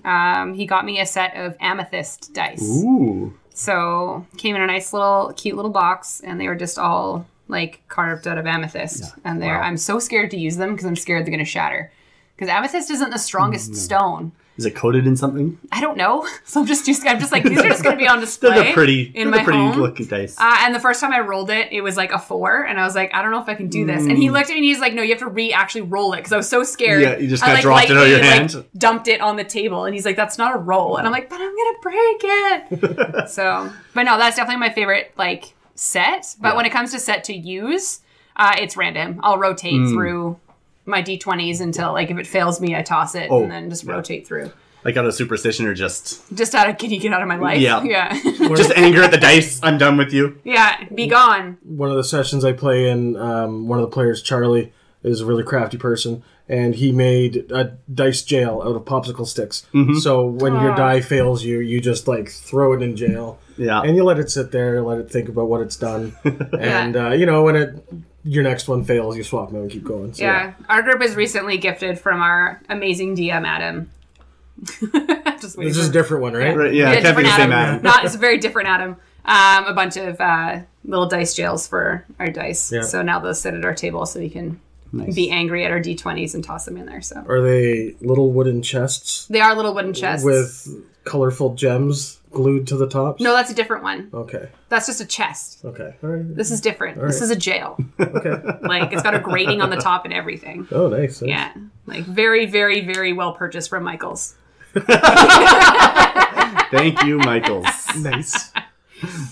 He got me a set of amethyst dice. Ooh. So came in a nice little, cute little box, and they were just all like carved out of amethyst. Yeah. And Wow. I'm so scared to use them because I'm scared they're going to shatter. Because amethyst isn't the strongest stone. Is it coated in something? I don't know. So I'm just like, these are just going to be on display. They're pretty home. looking dice. And the first time I rolled it, it was like a 4, and I was like, I don't know if I can do this. And he looked at me and he's like, no, you have to actually roll it, because I was so scared. Yeah, you just I, kind of dropped it out of your hand. Dumped it on the table, and he's like, that's not a roll. And I'm like, but I'm gonna break it. So, but no, that's definitely my favorite set. But when it comes to set to use, it's random. I'll rotate through my D20s until if it fails me, I toss it and then just rotate through. Like out of superstition or just Just can you get out of my life? Yeah. Yeah. just anger at the dice? I'm done with you. Yeah, be gone. One of the sessions I play in, one of the players, Charlie, is a really crafty person, and he made a dice jail out of popsicle sticks. So when your die fails you just like throw it in jail. Yeah. And you let it sit there, let it think about what it's done. And, when your next one fails, you swap them out and keep going. So, Yeah. Our group is recently gifted from our amazing DM, Adam. Just This is a different one, right? Right, yeah, it can't be the same Adam. It's a very different Adam. A bunch of little dice jails for our dice. Yeah. So now those sit at our table so we can be angry at our D20s and toss them in there. So Are they little wooden chests they are little wooden chests. with colorful gems glued to the tops? No, that's a different one. Okay. That's just a chest. Okay. All right. This is different. All This right. is a jail. Okay. Like, it's got a grating on the top and everything. Oh, nice. Yeah. Like, very, very, very well purchased from Michael's. Thank you, Michaels. Nice.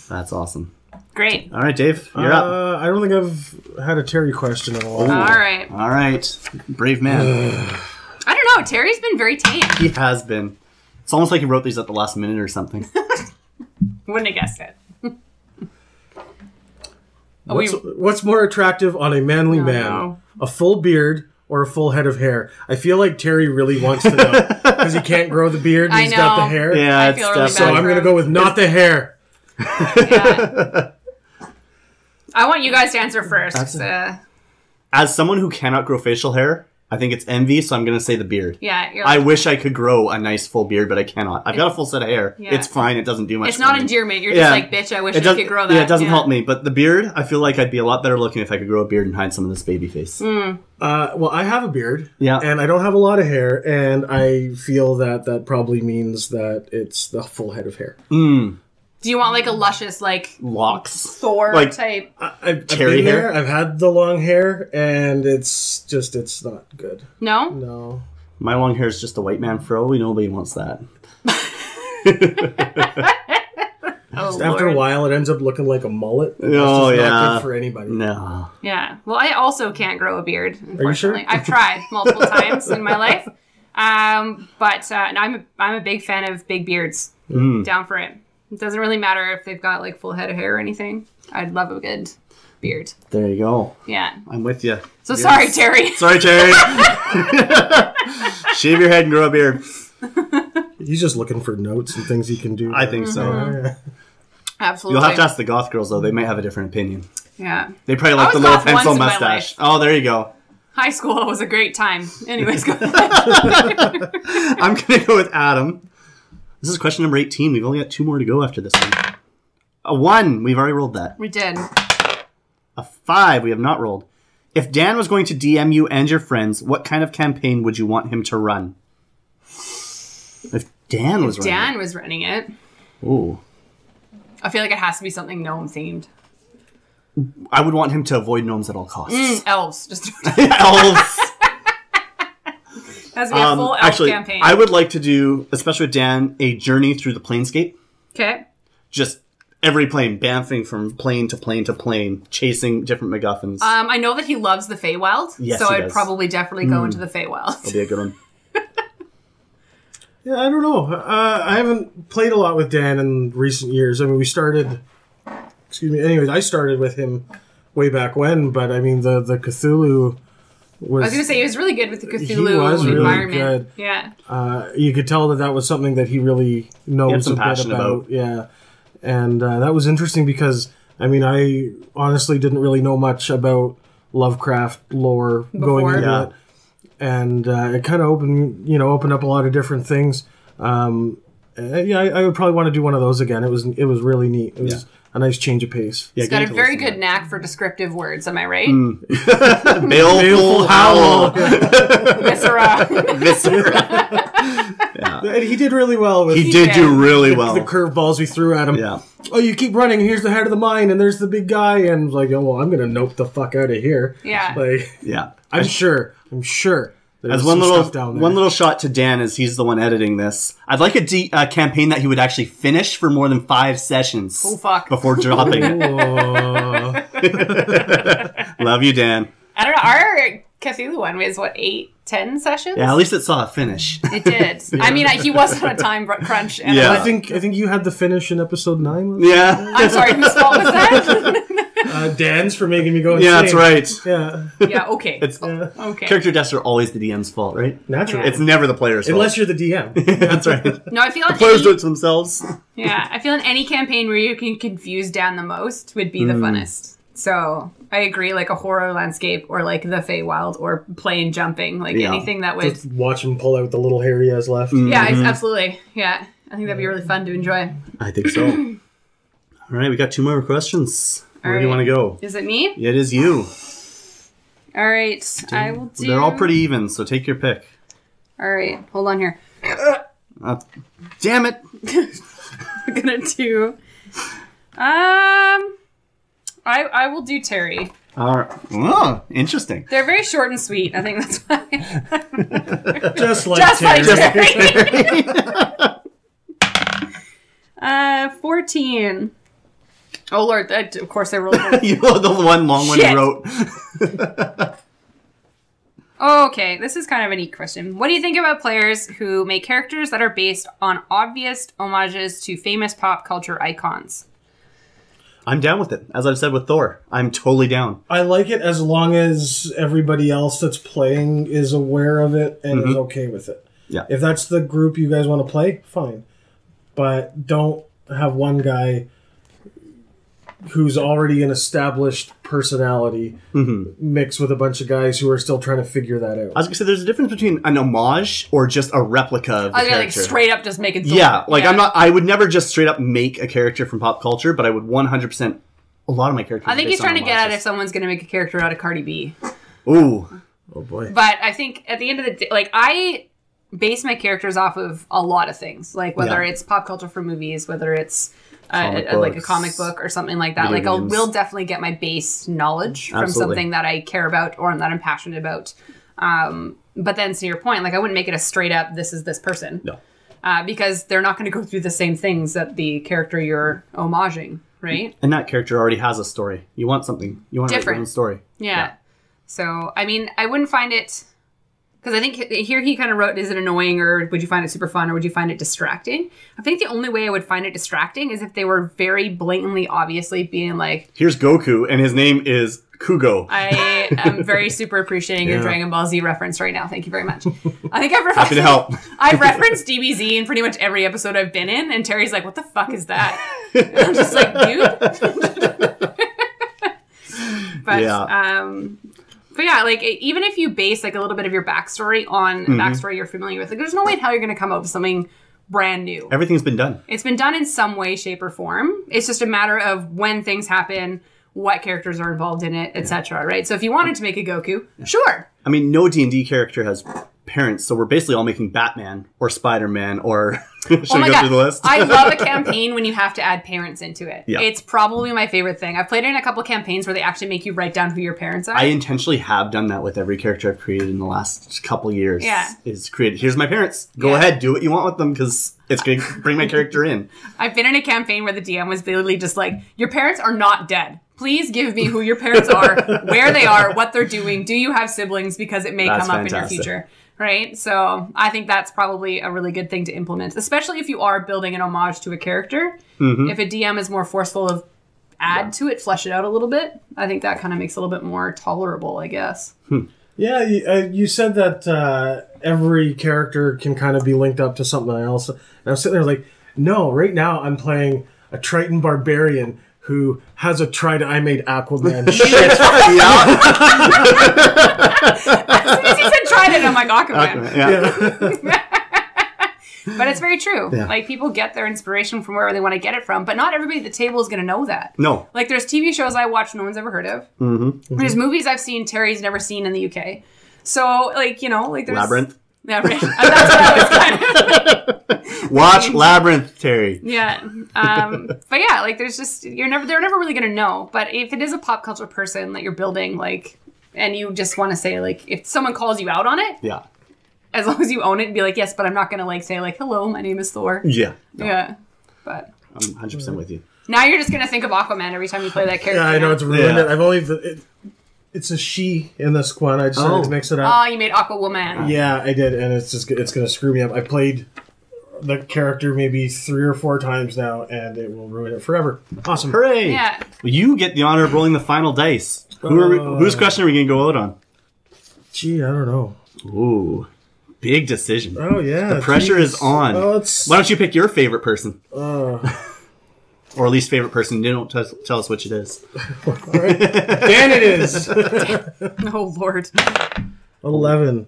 That's awesome. Great. All right, Dave, you're up. I don't think I've had a Terry question in a while. All right. All right. Brave man. I don't know. Terry's been very tame. He has been. It's almost like he wrote these at the last minute or something. Wouldn't have guessed it. What's more attractive on a manly man? no. A full beard or a full head of hair? I feel like Terry really wants to know because he can't grow the beard and I he's got the know. hair. Yeah, I it's feel really definitely- So bad I'm for going to him. go with not the hair. Yeah. I want you guys to answer first. As someone who cannot grow facial hair, I think it's envy, so I'm going to say the beard. Yeah. You're I like, wish I could grow a nice full beard, but I cannot. I've got a full set of hair. Yeah. It's fine. It doesn't do much. it's for not me. endearment. You're Yeah. just like, bitch, I wish It I could grow that. Yeah, it doesn't help me. But the beard, I feel like I'd be a lot better looking if I could grow a beard and hide some of this baby face. Well, I have a beard. Yeah. And I don't have a lot of hair, and I feel that probably means that it's the full head of hair. Do you want like a luscious, like, Locks. Thor Like- type? I've Terry been hair? there. I've had the long hair, and it's not good. No? No. My long hair is just a white man fro. Nobody wants that. Oh, After Lord. a while, it ends up looking like a mullet. It's Oh, just yeah. not good for anybody. No. Yeah. Well, I also can't grow a beard, you sure? unfortunately. I've tried multiple times in my life. But I'm a big fan of big beards. Down for it. It doesn't really matter if they've got like full head of hair or anything. I'd love a good beard. There you go. Yeah. I'm with you. So sorry, Terry. Sorry, Terry. Shave your head and grow a beard. He's just looking for notes and things he can do. I think so. Absolutely. You'll have to ask the goth girls, though. They might have a different opinion. Yeah. They probably I like the was little goth once pencil in my mustache. life. Oh, there you go. High school was a great time. Anyways, go ahead. I'm going to go with Adam. This is question number 18. We've only got 2 more to go after this one. A 1. We've already rolled that. We did. A 5. We have not rolled. If Dan was going to DM you and your friends, what kind of campaign would you want him to run? If Dan was running Dan was running it. it. Ooh. I feel like it has to be something gnome themed. I would want him to avoid gnomes at all costs. Elves. Just Elves. has to be a full elf Actually, campaign. I would like to do, especially with Dan, a journey through the planescape. Okay. Just every plane, bamfing from plane to plane to plane, chasing different MacGuffins. I know that he loves the Feywild, Yes, so he I'd does. probably definitely go into the Feywild. That'll be a good one. Yeah, I don't know. I haven't played a lot with Dan in recent years. I mean, we started... Excuse me. Anyways, I started with him way back when, but I mean, the Cthulhu was... I was going to say, he was really good with the He Cthulhu was really environment. good. Yeah. you could tell that was something that he really knows some a bit passion about. about. Yeah. And that was interesting because, I mean, I honestly didn't really know much about Lovecraft lore going Before. into Yeah. it. And it kind of opened up a lot of different things. I would probably want to do one of those again. It was really neat. It was a nice change of pace. Yeah, He's got a getting to very listen to good knack for descriptive words, am I right? that. Baleful howl. Viscera. And he did really well with He did do really well. the curveballs we threw at him. Yeah. Oh, you keep running. Here's the head of the mine, and there's the big guy, and like, oh well, I'm gonna nope the fuck out of here. Yeah. Like, Yeah. I'm sure. There's As one some stuff down there. little shot to Dan, as he's the one editing this. I'd like a campaign that he would actually finish for more than 5 sessions. Oh, fuck. Before dropping it. Oh. Love you, Dan. I don't know. Our Cthulhu one was what, 8-10 sessions? Yeah, at least it saw a finish. It did. I mean, he was on a time crunch. And Yeah. I think you had the finish in episode 9. Yeah. I'm sorry, whose fault was that? Dan's for making me go Yeah, insane. that's right. Yeah, Yeah, okay. It's Okay. character deaths are always the DM's fault, right? naturally. It's never the player's fault. Unless you're the DM. That's right. No, I feel like Players do it to themselves. I feel in any campaign where you can confuse Dan the most would be the funnest. So I agree, like a horror landscape or like the Feywild or plane jumping, like Yeah. anything that would. Just watch him pull out the little hair he has left. Yeah, absolutely. Yeah, I think that'd be really fun to enjoy. I think so. All right, we got 2 more questions. Where do you right. want to go? Is it me? It is you. All right, I will do. They're all pretty even, so take your pick. All right, hold on here. Damn it! I'm gonna do. I will do Terry. All right. Oh, interesting. They're very short and sweet. I think that's why. Just like Just like Terry. Terry. 14. Oh Lord! Of course, I rolled. You know the one long one Shit. you wrote. Okay, this is kind of a neat question. What do you think about players who make characters that are based on obvious homages to famous pop culture icons? I'm down with it. As I've said with Thor, I'm totally down. I like it as long as everybody else that's playing is aware of it and is okay with it. Yeah. If that's the group you guys want to play, fine. But don't have one guy who's already an established personality mixed with a bunch of guys who are still trying to figure that out. I was gonna say there's a difference between an homage or just a replica of the I was gonna, like character. straight up just make it. Yeah, like I would never just straight up make a character from pop culture, but I would 100%. A lot of my characters. I think are he's based on trying to get at if homages. someone's gonna make a character out of Cardi B. Ooh, Oh boy. But I think at the end of the day, like I base my characters off of a lot of things, like whether Yeah. it's pop culture for movies, whether it's Comic like a books, comic book or something like that. video Like I games. will definitely get my base knowledge from Absolutely. something that I care about or that I'm passionate about. But then to your point, like I wouldn't make it a straight up, this is this person. no. Because they're not going to go through the same things that the character you're homaging, right? And that character already has a story. You want something. You want to write your Different. own story. Yeah. So, I mean, I wouldn't find it... Because I think here he kind of wrote, is it annoying or would you find it super fun or would you find it distracting? I think the only way I would find it distracting is if they were very blatantly, obviously being like, Here's Goku, and his name is Kugo. I am very super appreciating your Yeah. Dragon Ball Z reference right now. Thank you very much. I think I've Happy to help. I've referenced DBZ in pretty much every episode I've been in, and Terry's like, what the fuck is that? And I'm just like, dude. But yeah, like even if you base like a little bit of your backstory on backstory you're familiar with, like there's no way in hell you're going to come up with something brand new. Everything's been done. It's been done in some way, shape, or form. It's just a matter of when things happen, what characters are involved in it, etc. Right? So if you wanted to make a Goku, sure. I mean, no D&D character has parents, so we're basically all making Batman or Spider-Man or... Should Oh we my go god, through the list? I love a campaign when you have to add parents into it. Yeah. It's probably my favorite thing. I've played in a couple campaigns where they actually make you write down who your parents are. I intentionally have done that with every character I've created in the last couple years. Yeah. Is created. Here's my parents. Go Yeah. ahead, do what you want with them because it's going to bring my character in. I've been in a campaign where the DM was literally just like, your parents are not dead. Please give me who your parents are, where they are, what they're doing. Do you have siblings? Because it may That's come up in your fantastic. future. Right? So I think that's probably a really good thing to implement, especially if you are building an homage to a character. Mm-hmm. If a DM is more forceful of add to it, flesh it out a little bit, I think that kind of makes it a little bit more tolerable, I guess. Yeah, you said that every character can kind of be linked up to something else. And I was sitting there like, no, right now I'm playing a Triton Barbarian who has a I made Aquaman shit. As soon as he said tried it, I'm like, Aquaman. Yeah. But it's very true. Yeah. Like, people get their inspiration from wherever they want to get it from, but not everybody at the table is going to know that. No. Like, there's TV shows I watch no one's ever heard of. Mm-hmm. There's movies I've seen Terry's never seen in the UK. So, like, you know, like there's... Labyrinth. Yeah, right. And that's what I was kind of... Watch Labyrinth, Terry. Yeah. But yeah, like, there's just... they're never really going to know. But if it is a pop culture person that you're building, like, and you just want to say, like, if someone calls you out on it, Yeah. as long as you own it and be like, yes, but I'm not going to, like, say, like, hello, my name is Thor. Yeah. No, Yeah. But... I'm 100% with you. Now you're just going to think of Aquaman every time you play that character. Yeah, I know it's ruined Yeah. it. I've only It's a she in this one. I decided to mix it up. Oh, you made Aquawoman. Yeah, I did, and it's going to screw me up. I played the character maybe 3 or 4 times now, and it will ruin it forever. Awesome. Hooray! Yeah. Well, you get the honor of rolling the final dice. Whose question are we going to go out on? Gee, I don't know. Ooh. Big decision. Oh, yeah. The pressure is on. Oh, Why don't you pick your favorite person? Or least favorite person. You don't tell us which it is. All right. Dan it is. Oh, Lord. 11.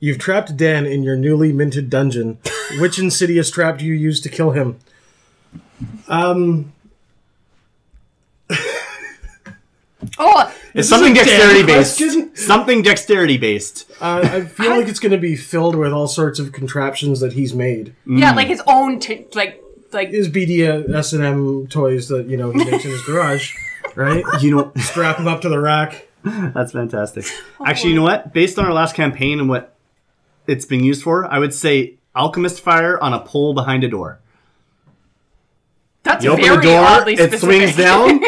You've trapped Dan in your newly minted dungeon. Which insidious trap do you use to kill him? It's something dexterity based. Something dexterity based. I feel like it's going to be filled with all sorts of contraptions that he's made. Yeah, like his own, like His BDSM toys that, he makes in his garage, right? Strap him up to the rack. That's fantastic. Actually, you know what? Based on our last campaign and what it's being used for, I would say alchemist fire on a pole behind a door. That's you open very the door, oddly it specific. swings down,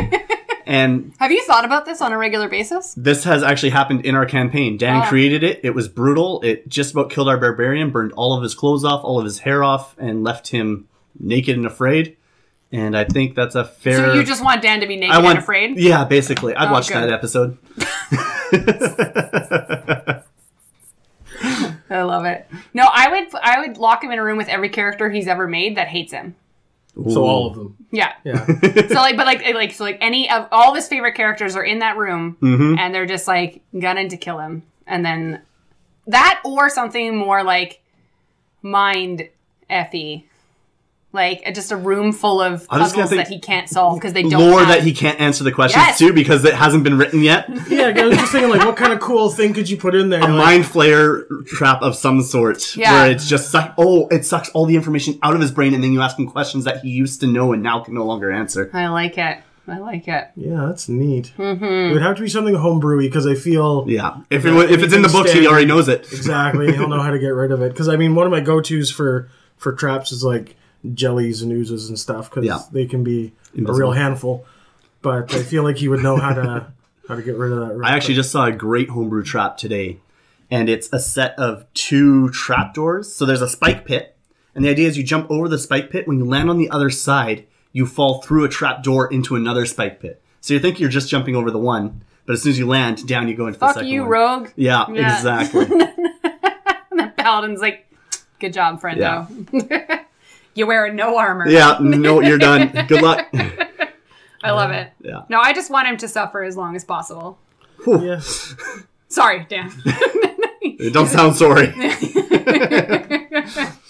and Have you thought about this on a regular basis? this has actually happened in our campaign. Dan created it. It was brutal. It just about killed our barbarian, burned all of his clothes off, all of his hair off, and left him naked and afraid. And I think that's a fair... So you just want Dan to be naked and afraid? Yeah, basically. I'd watch good. that episode. I love it. No, I would lock him in a room with every character he's ever made that hates him. Ooh. So all of them. Yeah. Yeah. So any of all of his favorite characters are in that room, and they're just like gunning to kill him, and then that or something more like mind effy. Like just a room full of puzzles that he can't solve because they don't lore have... that he can't answer the questions Yes. to because it hasn't been written yet. Yeah, I was just thinking, like, what kind of cool thing could you put in there? A mind flayer trap of some sort, where it's just it sucks all the information out of his brain, and then you ask him questions that he used to know and now can no longer answer. I like it. Yeah, that's neat. It would have to be something homebrewy because I feel... Yeah, if it's in the books, he already knows it. Exactly, he'll know how to get rid of it. Because, I mean, one of my go-tos for traps is, like, jellies and oozes and stuff because they can be a real handful. But I feel like he would know how to get rid of that. I actually just saw a great homebrew trap today, and it's a set of 2 trapdoors. So there's a spike pit, and the idea is you jump over the spike pit. When you land on the other side, you fall through a trapdoor into another spike pit. So you think you're just jumping over the one, but as soon as you land, down you go into the second one. Fuck you, rogue. Yeah, exactly. The paladin's like, good job, friendo. Yeah. You're wearing no armor. Yeah, no, you're done. Good luck. I love it. Yeah. No, I just want him to suffer as long as possible. Yeah. Sorry, Dan. Don't sound sorry.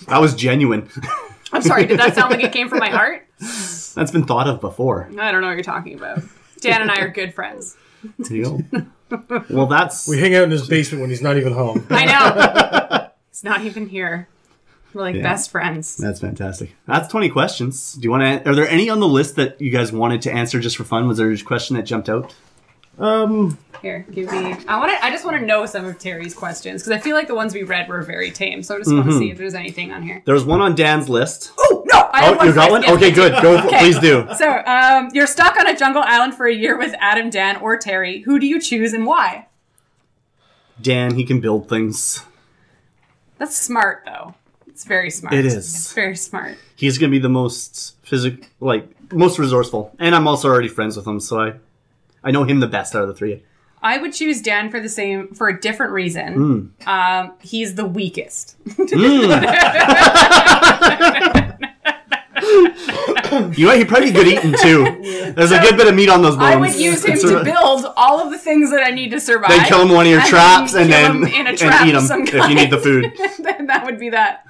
That was genuine. I'm sorry, did that sound like it came from my heart? That's been thought of before. I don't know what you're talking about. Dan and I are good friends. There you go. Well, we hang out in his basement when he's not even home. I know. He's not even here. We're like best friends. That's fantastic. That's 20 questions. Do you want to? Are there any on the list that you guys wanted to answer just for fun? Was there a question that jumped out? Here, give me. I just want to know some of Terry's questions because I feel like the ones we read were very tame. So I just want to see if there's anything on here. There was one on Dan's list. Oh no! You got one? Okay, good. Go. Please do. So, you're stuck on a jungle island for a year with Adam, Dan, or Terry. Who do you choose and why? Dan. He can build things. That's smart, though. It's very smart. It is. It's very smart. He's going to be the most most resourceful. And I'm also already friends with him, so I know him the best out of the 3. I would choose Dan for a different reason. He's the weakest. You know, he'd probably be good eating, too. There's a good bit of meat on those bones. I would use him to build all of the things that I need to survive. Then kill him in one of your traps and then in a trap eat him if you need the food. Then that would be that.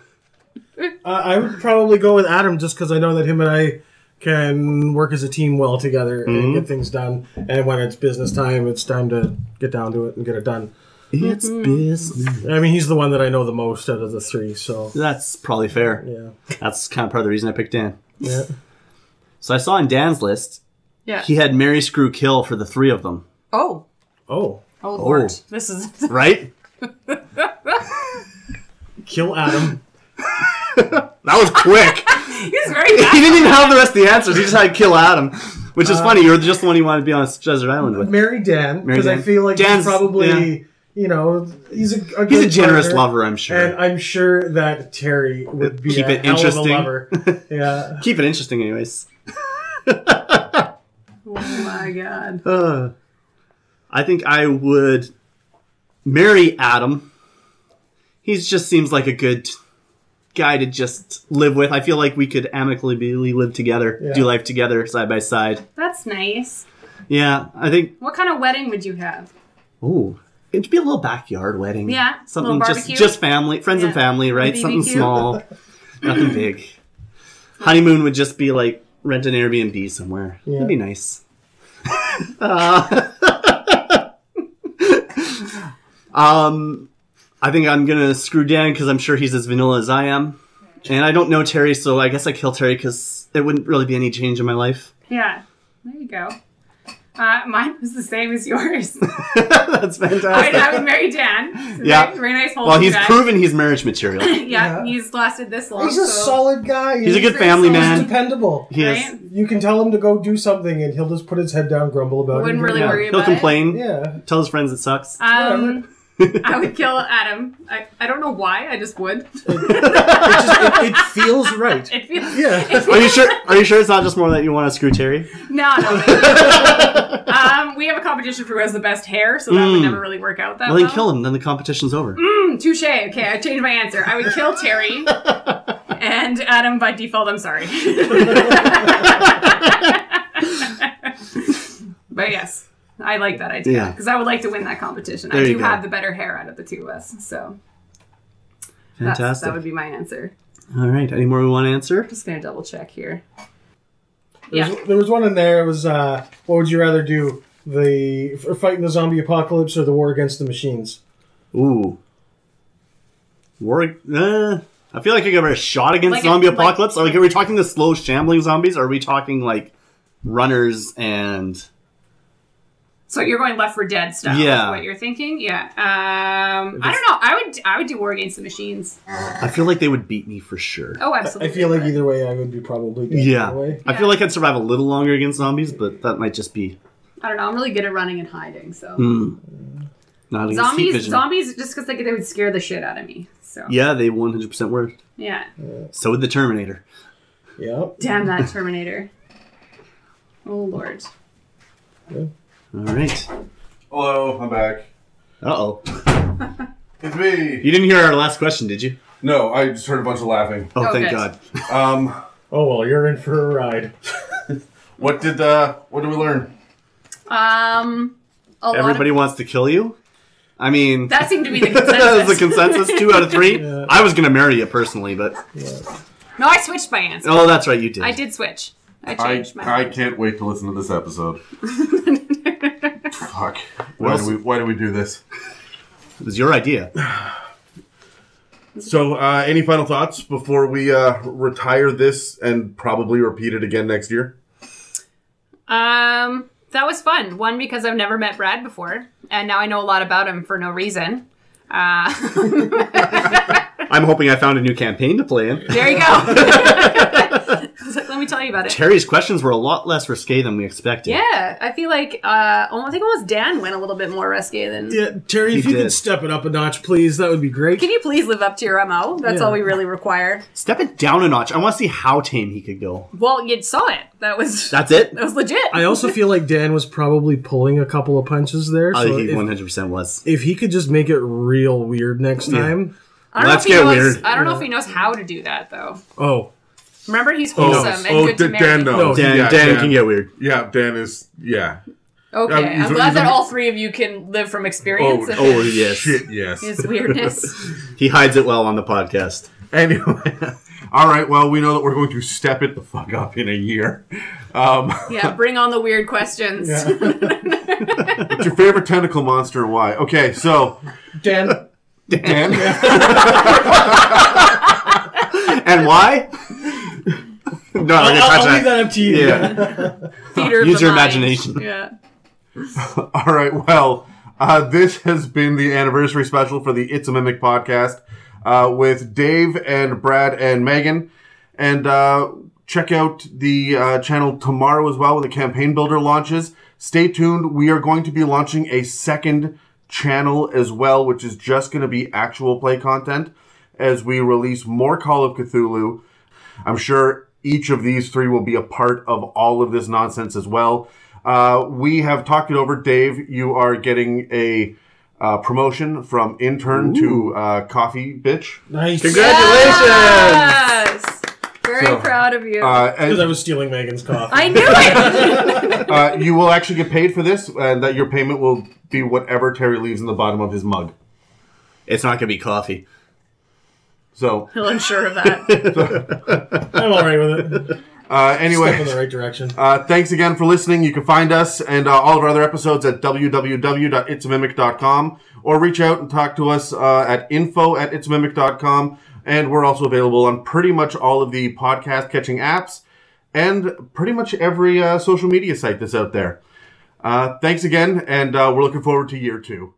I would probably go with Adam just because I know that him and I can work as a team well together and get things done. And when it's business time, it's time to get down to it and get it done. It's business. I mean, he's the one that I know the most out of the 3, so... That's probably fair. Yeah. That's kind of part of the reason I picked Dan. Yeah. So I saw on Dan's list, Yeah. he had Marry, Screw, Kill for the 3 of them. Oh. Oh. Oh, Lord. This is... Right? Kill Adam. That was quick. He's very bad. He didn't even have the rest of the answers. He just had Kill Adam. Which is funny. You're just the one you want to be on a desert island with. Marry Dan, Marry because I Dan. feel like Dan's- he's probably, yeah. you know, he's a good He's a generous partner, lover, I'm sure. and I'm sure that Terry would be Keep a it hell interesting. of a lover. Yeah. Keep it interesting, anyways. Oh my god. I think I would marry Adam. He just seems like a good guy to just live with. I feel like we could amicably live together, Yeah. do life together, side by side. That's nice. Yeah, I think. What kind of wedding would you have? Ooh, it'd be a little backyard wedding. Yeah, something little just barbecue. family, friends and Yeah. family, right? BBQ. Something small, nothing big. Honeymoon would just be like rent an Airbnb somewhere. Yeah. It'd be nice. I think I'm gonna screw Dan because I'm sure he's as vanilla as I am, and I don't know Terry, so I guess I kill Terry because it wouldn't really be any change in my life. Yeah, there you go. Mine was the same as yours. That's fantastic. I would marry Dan. Yeah. Very nice, wholesome Well, he's guy. proven he's marriage material. Yeah, he's lasted this long. He's a so- solid guy. He's a good very family solid. He's man. dependable. He is. Right? You can tell him to go do something, and he'll just put his head down, grumble about it. Wouldn't and really do it. worry He'll about complain. Yeah. Tell his friends it sucks. I would kill Adam. I don't know why. I just would. It feels right. It feels. Yeah. Are you sure? Are you sure it's not just more that you want to screw Terry? No. We have a competition for who has the best hair, so that would never really work out that Well, well. then kill him. Then the competition's over. Touche. Okay, I changed my answer. I would kill Terry and Adam by default. I'm sorry. But yes, I like that idea Yeah. because I would like to win that competition. There I you do go. have the better hair out of the two of us, so Fantastic. that would be my answer. All right. Any more we want to answer? Just gonna double check here. There was one in there. It was, what would you rather do? Fighting the zombie apocalypse or the war against the machines? Ooh. War. I feel like I got a shot against Like zombie like- apocalypse. Like, are we talking the slow shambling zombies? Or are we talking like runners and? So you're going Left 4 Dead style. Yeah. Is what you're thinking? Yeah. I don't know. I would do War Against the Machines. I feel like they would beat me for sure. Oh, I absolutely. feel like either way I would be probably dead Yeah. either way. I feel like I'd survive a little longer against zombies, but that might just be I don't know. I'm really good at running and hiding, so not against heat vision. zombies, just because they would scare the shit out of me. So Yeah, they 100% were. yeah. So would the Terminator. Yep. Damn that Terminator. Oh Lord. All right. Hello, I'm back. Uh-oh. It's me. You didn't hear our last question, did you? No, I just heard a bunch of laughing. Oh, thank good. God. Oh, well, you're in for a ride. What did we learn? A lot Everybody wants to kill you? I mean, that seemed to be the that was consensus. the consensus. 2 out of 3. Yeah. I was going to marry you personally, but... No, I switched my answer. Oh, that's right, you did. I did switch. I changed my I mind. can't wait to listen to this episode. Fuck. Well, Why do we do this? It was your idea. So, any final thoughts before we retire this and probably repeat it again next year? That was fun. One, because I've never met Brad before, and now I know a lot about him for no reason. I'm hoping I found a new campaign to play in. There you go. Let me tell you about it. Terry's questions were a lot less risque than we expected. Yeah, I feel like I think almost Dan went a little bit more risque than. Yeah, Terry, if He you did. could step it up a notch, please, that would be great. Can you please live up to your MO? That's Yeah. all we really require. Step it down a notch. I want to see how tame he could go. Well, you saw it. That was That's it? legit. I also feel like Dan was probably pulling a couple of punches there. I So think he if, 100% was. if he could just make it real weird next time. I don't know Let's if he get knows, weird. I don't know if he knows how to do that though. Oh. Remember, he's wholesome and good to marry. Dan knows. Dan, Yeah, Dan can get weird. Yeah, Dan is. Yeah. Okay, He's I'm a- glad he's that a- all three of you can live from experience of Oh, his, yes. Shit. Yes. his weirdness. He hides it well on the podcast. Anyway, all right. Well, we know that we're going to step it the fuck up in a year. Yeah, bring on the weird questions. What's your favorite tentacle monster and why? Okay, so Dan. Dan. And why? No, we're gonna touch I'll leave that. that up to you. Yeah. Theater of Use the your mind. imagination. Yeah. All right. Well, this has been the anniversary special for the It's a Mimic podcast with Dave and Brad and Megan. And check out the channel tomorrow as well when the campaign builder launches. Stay tuned. We are going to be launching a second channel as well, which is just going to be actual play content as we release more Call of Cthulhu. I'm sure each of these three will be a part of all of this nonsense as well. We have talked it over. Dave, you are getting a promotion from intern to coffee bitch. Nice. Congratulations! Yes! Very proud of you. Because I was stealing Megan's coffee. I knew it! You will actually get paid for this, and that your payment will be whatever Terry leaves in the bottom of his mug. It's not going to be coffee. So He'll ensure of that. I'm all right with it. Anyway, Step in the right direction. thanks again for listening. You can find us and all of our other episodes at www.itsamimic.com or reach out and talk to us at info@itsamimic.com. And we're also available on pretty much all of the podcast catching apps and pretty much every social media site that's out there. Thanks again, and we're looking forward to year 2.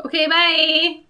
Okay, bye!